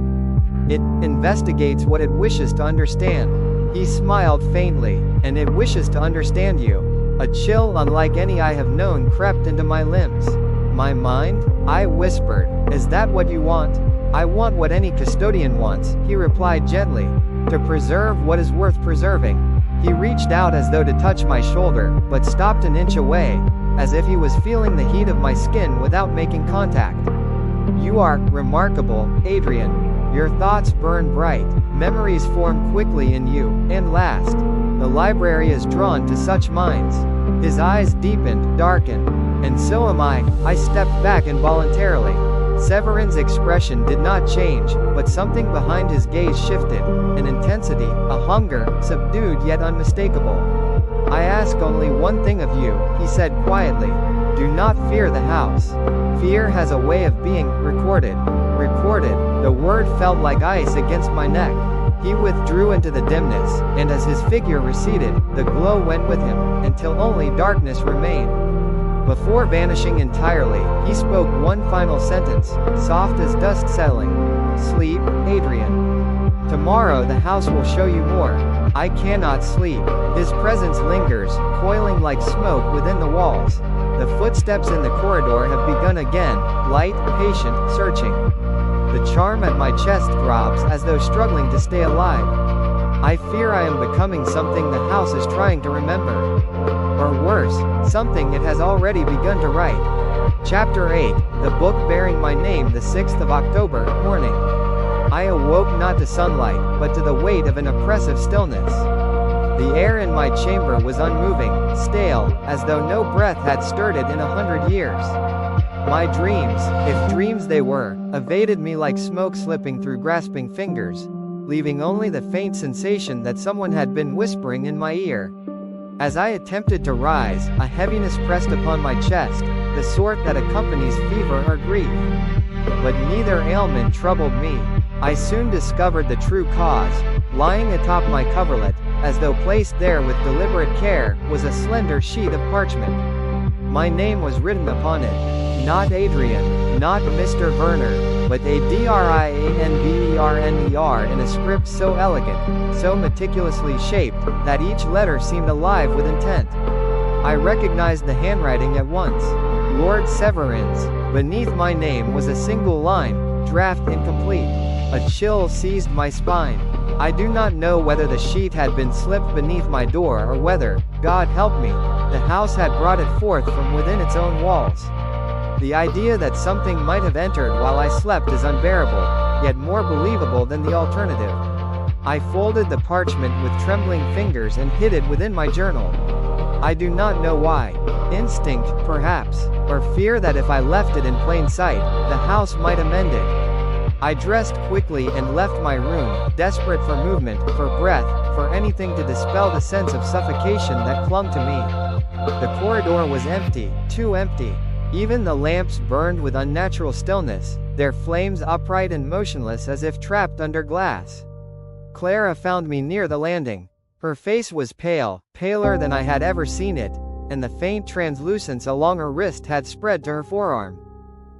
It investigates what it wishes to understand. He smiled faintly, and it wishes to understand you. A chill unlike any I have known crept into my limbs. My mind? I whispered. Is that what you want? I want what any custodian wants, he replied gently. To preserve what is worth preserving. He reached out as though to touch my shoulder, but stopped an inch away, as if he was feeling the heat of my skin without making contact. You are remarkable, Adrian. Your thoughts burn bright, memories form quickly in you, and last. The library is drawn to such minds. His eyes deepened, darkened. And so am I. I stepped back involuntarily. Severin's expression did not change, but something behind his gaze shifted, an intensity, a hunger, subdued yet unmistakable. I ask only one thing of you, he said quietly. Do not fear the house. Fear has a way of being recorded. Recorded. The word felt like ice against my neck. He withdrew into the dimness, and as his figure receded, the glow went with him, until only darkness remained. Before vanishing entirely, he spoke one final sentence, soft as dust settling. Sleep, Adrian. Tomorrow the house will show you more. I cannot sleep. His presence lingers, coiling like smoke within the walls. The footsteps in the corridor have begun again, light, patient, searching. The charm at my chest throbs as though struggling to stay alive. I fear I am becoming something the house is trying to remember. Or worse, something it has already begun to write. Chapter 8, the book bearing my name, the 6th of October, morning. I awoke not to sunlight, but to the weight of an oppressive stillness. The air in my chamber was unmoving, stale, as though no breath had stirred it in 100 years. My dreams, if dreams they were, evaded me like smoke slipping through grasping fingers, leaving only the faint sensation that someone had been whispering in my ear. As I attempted to rise, a heaviness pressed upon my chest, the sort that accompanies fever or grief. But neither ailment troubled me. I soon discovered the true cause. Lying atop my coverlet, as though placed there with deliberate care, was a slender sheet of parchment. My name was written upon it. Not Adrian, not Mr. Verner, but Adrianverner in a script so elegant, so meticulously shaped, that each letter seemed alive with intent. I recognized the handwriting at once. Lord Severin's. Beneath my name was a single line, "Draft incomplete." A chill seized my spine. I do not know whether the sheet had been slipped beneath my door or whether, God help me, the house had brought it forth from within its own walls. The idea that something might have entered while I slept is unbearable, yet more believable than the alternative. I folded the parchment with trembling fingers and hid it within my journal. I do not know why. Instinct, perhaps, or fear that if I left it in plain sight, the house might amend it. I dressed quickly and left my room, desperate for movement, for breath, for anything to dispel the sense of suffocation that clung to me. The corridor was empty, too empty. Even the lamps burned with unnatural stillness, their flames upright and motionless as if trapped under glass. Clara found me near the landing. Her face was pale, paler than I had ever seen it, and the faint translucence along her wrist had spread to her forearm.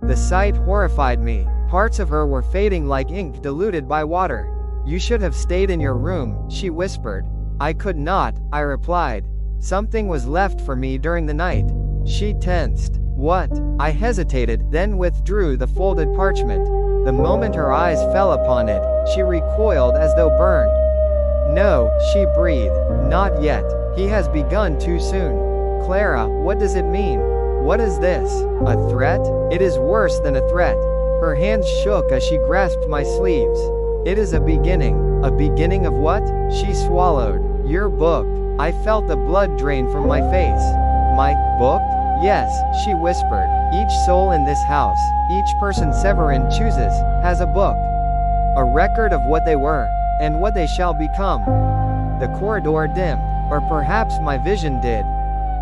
The sight horrified me. Parts of her were fading like ink diluted by water. "You should have stayed in your room," she whispered. "I could not," I replied. "Something was left for me during the night." She tensed. "What?" I hesitated, then withdrew the folded parchment. The moment her eyes fell upon it, she recoiled as though burned. "No," she breathed. "Not yet. He has begun too soon." "Clara, what does it mean? What is this? A threat?" "It is worse than a threat." Her hands shook as she grasped my sleeves. "It is a beginning." "A beginning of what?" She swallowed. "Your book." I felt the blood drain from my face. "My book?" "Yes," she whispered. "Each soul in this house, each person Severin chooses, has a book. A record of what they were, and what they shall become." The corridor dimmed. Or perhaps my vision did.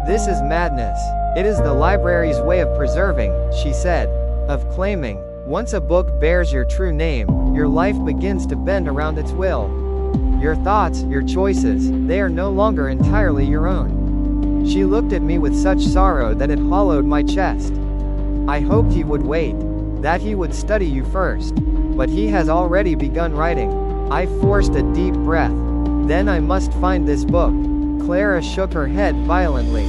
"This is madness. It is the library's way of preserving," she said. "Of claiming. Once a book bears your true name, your life begins to bend around its will. Your thoughts, your choices, they are no longer entirely your own." She looked at me with such sorrow that it hollowed my chest. "I hoped he would wait. That he would study you first. But he has already begun writing." I forced a deep breath. "Then I must find this book." Clara shook her head violently.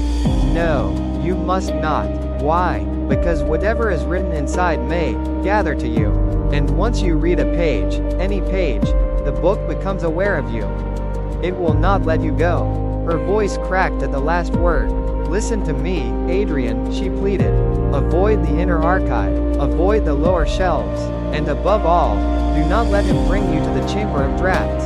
"No, you must not." "Why?" "Because whatever is written inside may gather to you. And once you read a page, any page, the book becomes aware of you. It will not let you go." Her voice cracked at the last word. "Listen to me, Adrian," she pleaded. "Avoid the inner archive, avoid the lower shelves, and above all, do not let him bring you to the chamber of drafts."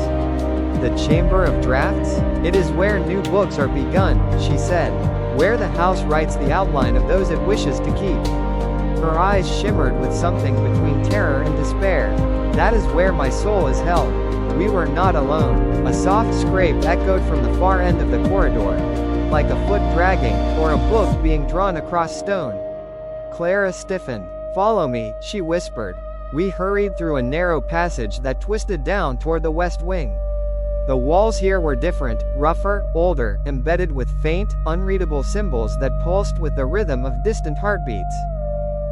"The chamber of drafts? It is where new books are begun," she said. "Where the house writes the outline of those it wishes to keep." Her eyes shimmered with something between terror and despair. "That is where my soul is held." We were not alone. A soft scrape echoed from the far end of the corridor, like a foot dragging, or a book being drawn across stone. Clara stiffened. "Follow me," she whispered. We hurried through a narrow passage that twisted down toward the west wing. The walls here were different, rougher, older, embedded with faint, unreadable symbols that pulsed with the rhythm of distant heartbeats.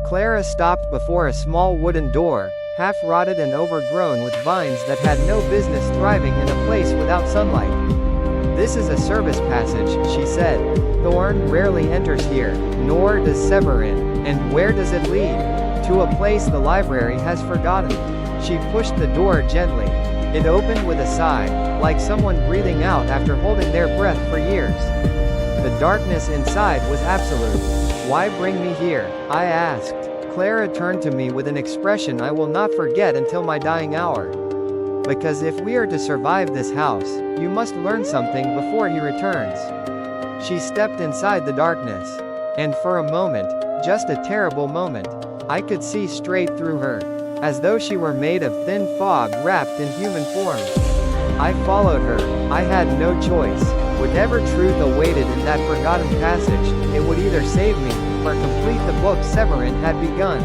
Clara stopped before a small wooden door, half rotted and overgrown with vines that had no business thriving in a place without sunlight. "This is a service passage," she said. "Thorn rarely enters here, nor does Severin. And where does it lead? To a place the library has forgotten." She pushed the door gently. It opened with a sigh, like someone breathing out after holding their breath for years. The darkness inside was absolute. "Why bring me here?" I asked. Clara turned to me with an expression I will not forget until my dying hour. "Because if we are to survive this house, you must learn something before he returns." She stepped inside the darkness. And for a moment, just a terrible moment, I could see straight through her, as though she were made of thin fog wrapped in human form. I followed her. I had no choice. Whatever truth awaited in that forgotten passage, it would either save me, or complete the book Severin had begun.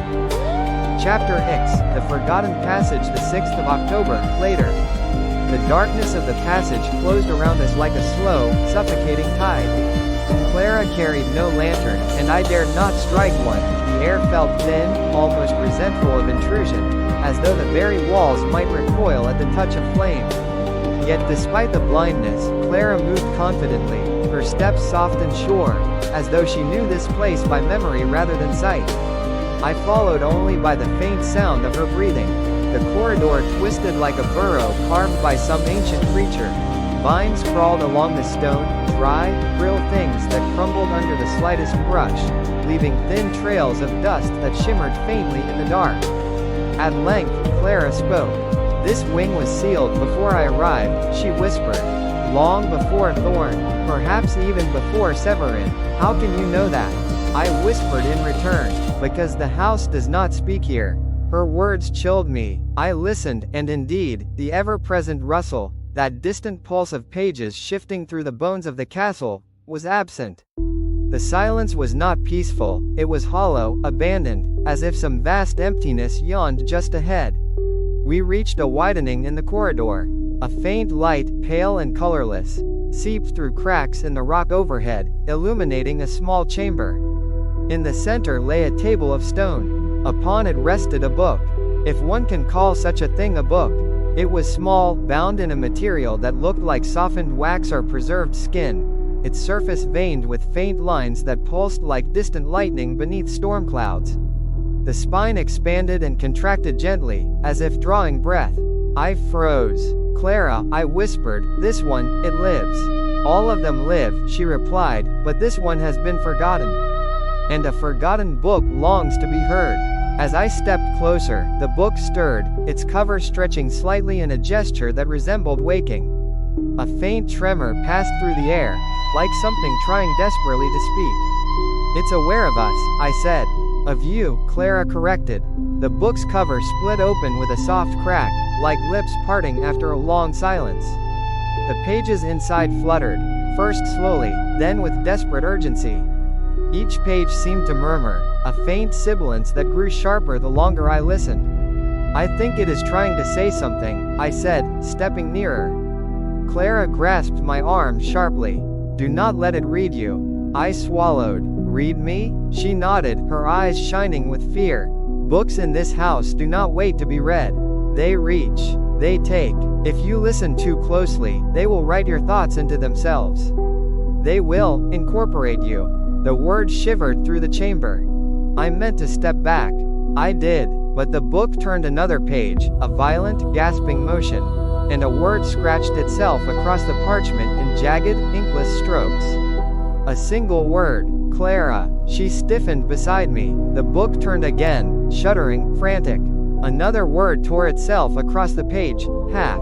Chapter X, The Forgotten Passage, the 6th of October, later. The darkness of the passage closed around us like a slow, suffocating tide. Clara carried no lantern, and I dared not strike one. The air felt thin, almost resentful of intrusion, as though the very walls might recoil at the touch of flame. Yet despite the blindness, Clara moved confidently, her steps soft and sure, as though she knew this place by memory rather than sight. I followed only by the faint sound of her breathing. The corridor twisted like a burrow carved by some ancient creature. Vines crawled along the stone, dry, brittle things that crumbled under the slightest brush, leaving thin trails of dust that shimmered faintly in the dark. At length, Clara spoke. "This wing was sealed before I arrived," she whispered. "Long before Thorn, perhaps even before Severin. How can you know that?" I whispered in return. "Because the house does not speak here." Her words chilled me. I listened, and indeed, the ever-present rustle, that distant pulse of pages shifting through the bones of the castle, was absent. The silence was not peaceful, it was hollow, abandoned, as if some vast emptiness yawned just ahead. We reached a widening in the corridor. A faint light, pale and colorless, seeped through cracks in the rock overhead, illuminating a small chamber. In the center lay a table of stone. Upon it rested a book. If one can call such a thing a book. It was small, bound in a material that looked like softened wax or preserved skin, its surface veined with faint lines that pulsed like distant lightning beneath storm clouds. The spine expanded and contracted gently, as if drawing breath. I froze. "Clara," I whispered, "this one, it lives." "All of them live," she replied, "but this one has been forgotten. And a forgotten book longs to be heard." As I stepped closer, the book stirred, its cover stretching slightly in a gesture that resembled waking. A faint tremor passed through the air, like something trying desperately to speak. "It's aware of us," I said. "Of you," Clara corrected. The book's cover split open with a soft crack, like lips parting after a long silence. The pages inside fluttered, first slowly, then with desperate urgency. Each page seemed to murmur, a faint sibilance that grew sharper the longer I listened. "I think it is trying to say something," I said, stepping nearer. Clara grasped my arm sharply. "Do not let it read you." I swallowed. "Read me?" She nodded, her eyes shining with fear. "Books in this house do not wait to be read. They reach. They take. If you listen too closely, they will write your thoughts into themselves. They will incorporate you." The word shivered through the chamber. I meant to step back. I did, but the book turned another page, a violent, gasping motion, and a word scratched itself across the parchment in jagged, inkless strokes. A single word, "Clara." She stiffened beside me. The book turned again, shuddering, frantic. Another word tore itself across the page, "half."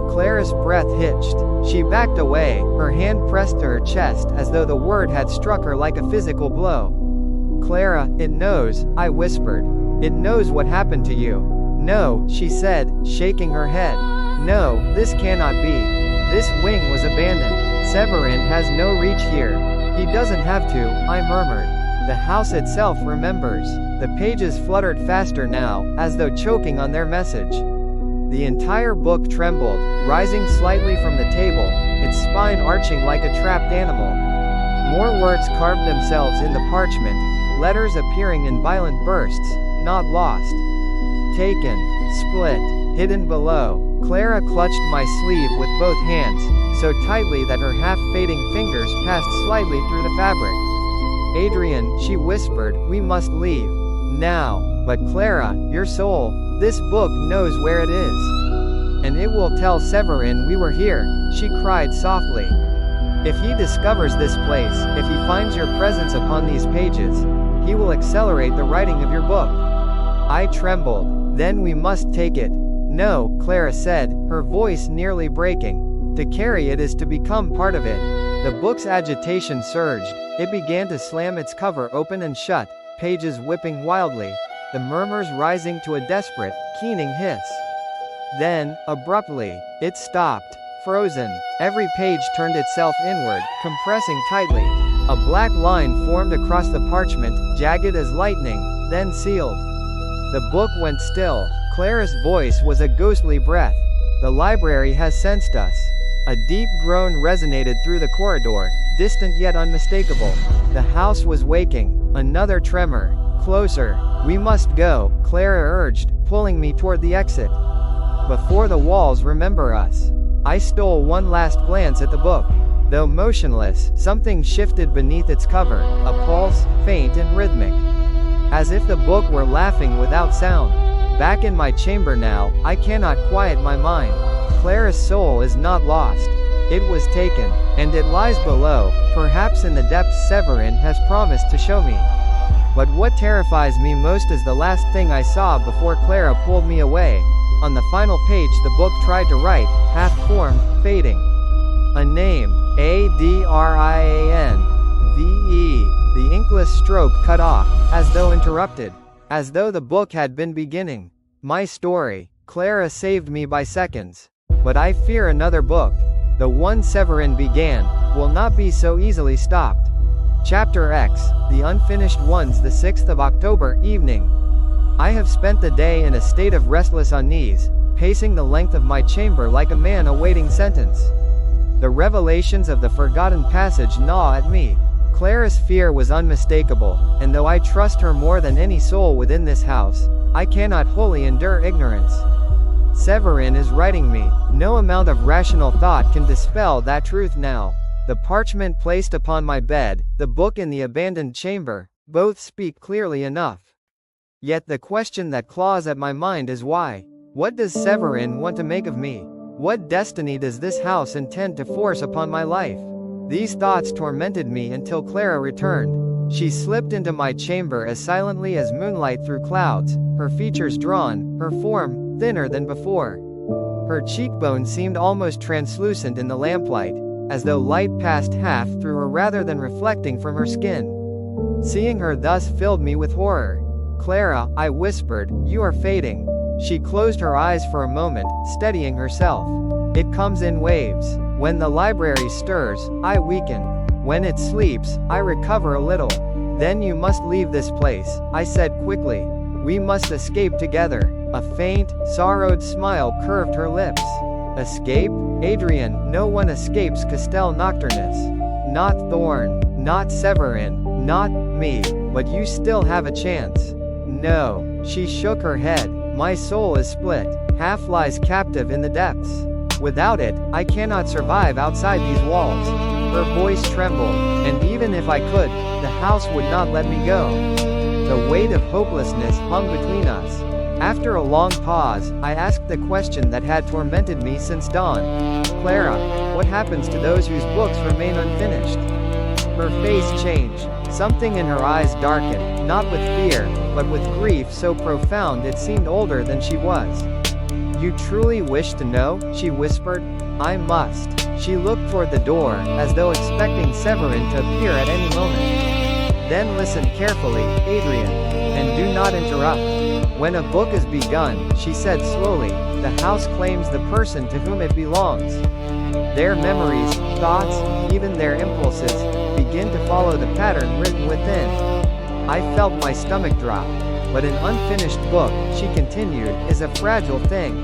Clara's breath hitched. She backed away, her hand pressed to her chest as though the word had struck her like a physical blow. "Clara, it knows," I whispered. "It knows what happened to you." "No," she said, shaking her head. "No, this cannot be. This wing was abandoned. Severin has no reach here. He doesn't have to," I murmured. "The house itself remembers." The pages fluttered faster now, as though choking on their message. The entire book trembled, rising slightly from the table, its spine arching like a trapped animal. More words carved themselves in the parchment, letters appearing in violent bursts, not lost. Taken, split, hidden below. Clara clutched my sleeve with both hands, so tightly that her half-fading fingers passed slightly through the fabric. "Adrian," she whispered, "we must leave. Now." "But Clara, your soul, this book knows where it is. And it will tell Severin we were here," she cried softly. "If he discovers this place, if he finds your presence upon these pages, he will accelerate the writing of your book." I trembled. "Then we must take it." "No," Clara said, her voice nearly breaking. "To carry it is to become part of it." The book's agitation surged. It began to slam its cover open and shut, pages whipping wildly, the murmurs rising to a desperate, keening hiss. Then, abruptly, it stopped, frozen. Every page turned itself inward, compressing tightly. A black line formed across the parchment, jagged as lightning, then sealed. The book went still. Clara's voice was a ghostly breath. "The library has sensed us." A deep groan resonated through the corridor, distant yet unmistakable. The house was waking. Another tremor. "Closer. We must go," Clara urged, pulling me toward the exit. "Before the walls remember us." I stole one last glance at the book. Though motionless, something shifted beneath its cover, a pulse, faint and rhythmic. As if the book were laughing without sound. Back in my chamber now, I cannot quiet my mind. Clara's soul is not lost. It was taken, and it lies below, perhaps in the depths Severin has promised to show me. But what terrifies me most is the last thing I saw before Clara pulled me away. On the final page the book tried to write, half-formed, fading. A name, Adrian Verner. The inkless stroke cut off, as though interrupted. As though the book had been beginning. My story. Clara saved me by seconds. But I fear another book. The one Severin began, will not be so easily stopped. Chapter X, The Unfinished Ones, the 6th of October, evening. I have spent the day in a state of restless unease, pacing the length of my chamber like a man awaiting sentence. The revelations of the forgotten passage gnaw at me. Clara's fear was unmistakable, and though I trust her more than any soul within this house, I cannot wholly endure ignorance. Severin is writing me. No amount of rational thought can dispel that truth now. The parchment placed upon my bed, the book in the abandoned chamber, both speak clearly enough. Yet the question that claws at my mind is why? What does Severin want to make of me? What destiny does this house intend to force upon my life? These thoughts tormented me until Clara returned. She slipped into my chamber as silently as moonlight through clouds, her features drawn, her form thinner than before. Her cheekbones seemed almost translucent in the lamplight, as though light passed half through her rather than reflecting from her skin. Seeing her thus filled me with horror. "Clara," I whispered, "you are fading." She closed her eyes for a moment, steadying herself. "It comes in waves. When the library stirs, I weaken. When it sleeps, I recover a little. Then you must leave this place," I said quickly. "We must escape together." A faint, sorrowed smile curved her lips. "Escape? Adrian, no one escapes Castel Nocturnus. Not Thorn, not Severin, not me, but you still have a chance." "No." She shook her head. "My soul is split, half lies captive in the depths. Without it, I cannot survive outside these walls." Her voice trembled, "And even if I could, the house would not let me go." The weight of hopelessness hung between us. After a long pause, I asked the question that had tormented me since dawn. "Clara, what happens to those whose books remain unfinished?" Her face changed. Something in her eyes darkened, not with fear, but with grief so profound it seemed older than she was. "You truly wish to know?" she whispered. "I must." She looked toward the door, as though expecting Severin to appear at any moment. "Then listen carefully, Adrian, and do not interrupt. When a book is begun," she said slowly, "the house claims the person to whom it belongs. Their memories, thoughts, even their impulses, begin to follow the pattern written within." I felt my stomach drop. "But an unfinished book," she continued, "is a fragile thing.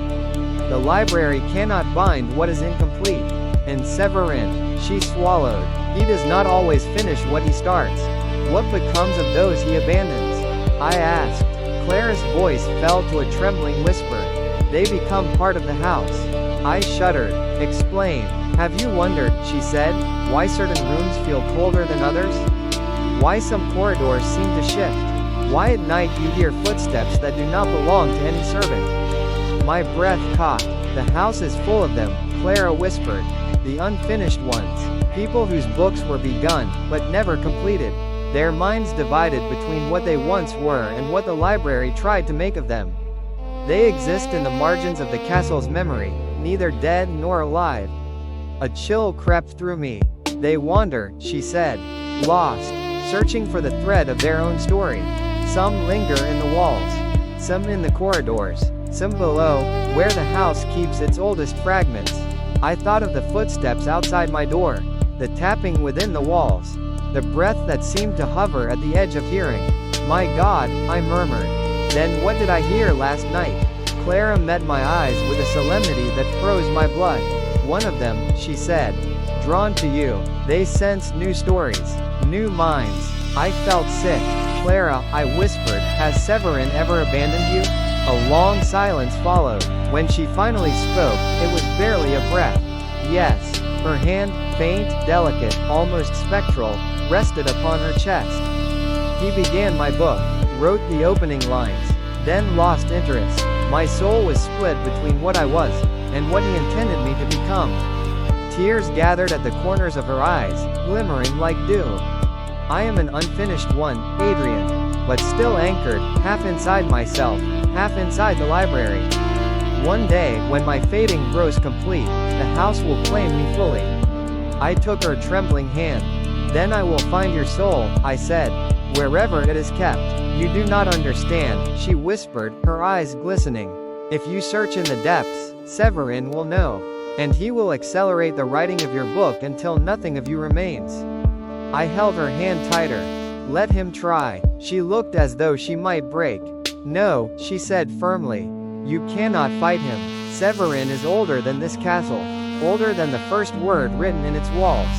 The library cannot bind what is incomplete. And Severin," she swallowed, "he does not always finish what he starts. What becomes of those he abandons?" I asked. Clara's voice fell to a trembling whisper. "They become part of the house." I shuddered. "Explain." "Have you wondered," she said, "why certain rooms feel colder than others? Why some corridors seem to shift? Why at night you hear footsteps that do not belong to any servant?" My breath caught. "The house is full of them," Clara whispered. "The unfinished ones. People whose books were begun, but never completed. Their minds divided between what they once were and what the library tried to make of them. They exist in the margins of the castle's memory, neither dead nor alive." A chill crept through me. "They wander," she said, "lost, searching for the thread of their own story. Some linger in the walls, some in the corridors, some below, where the house keeps its oldest fragments." I thought of the footsteps outside my door, the tapping within the walls, the breath that seemed to hover at the edge of hearing. "My God," I murmured. "Then what did I hear last night?" Clara met my eyes with a solemnity that froze my blood. "One of them," she said, "drawn to you. They sense new stories, new minds." I felt sick. "Clara," I whispered, "has Severin ever abandoned you?" A long silence followed. When she finally spoke, it was barely a breath. Yes. Her hand, faint, delicate, almost spectral, rested upon her chest. He began my book, wrote the opening lines, then lost interest. My soul was split between what I was, and what he intended me to become. Tears gathered at the corners of her eyes, glimmering like dew. I am an unfinished one, Adrian, but still anchored, half inside myself, half inside the library. One day, when my fading grows complete, the house will claim me fully. I took her trembling hand. Then I will find your soul, I said, wherever it is kept. You do not understand, she whispered, her eyes glistening. If you search in the depths, Severin will know. And he will accelerate the writing of your book until nothing of you remains. I held her hand tighter. Let him try. She looked as though she might break. No, she said firmly. You cannot fight him. Severin is older than this castle. Older than the first word written in its walls.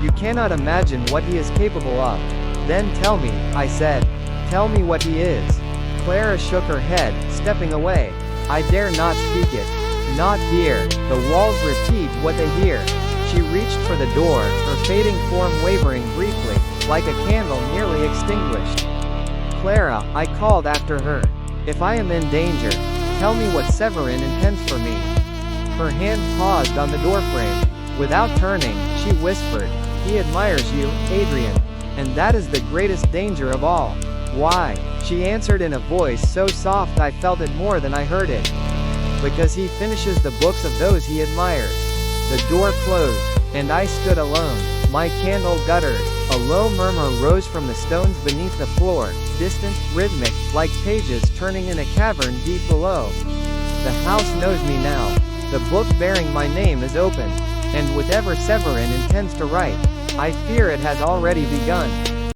You cannot imagine what he is capable of. Then tell me, I said. Tell me what he is. Clara shook her head, stepping away. I dare not speak it. Not here. The walls repeat what they hear. She reached for the door, her fading form wavering briefly, like a candle nearly extinguished. Clara, I called after her. If I am in danger, tell me what Severin intends for me. Her hand paused on the doorframe. Without turning, she whispered, he admires you, Adrian. And that is the greatest danger of all. Why? She answered in a voice so soft I felt it more than I heard it. Because he finishes the books of those he admires. The door closed, and I stood alone. My candle guttered. A low murmur rose from the stones beneath the floor, distant, rhythmic, like pages turning in a cavern deep below. The house knows me now. The book bearing my name is open. And whatever Severin intends to write, I fear it has already begun.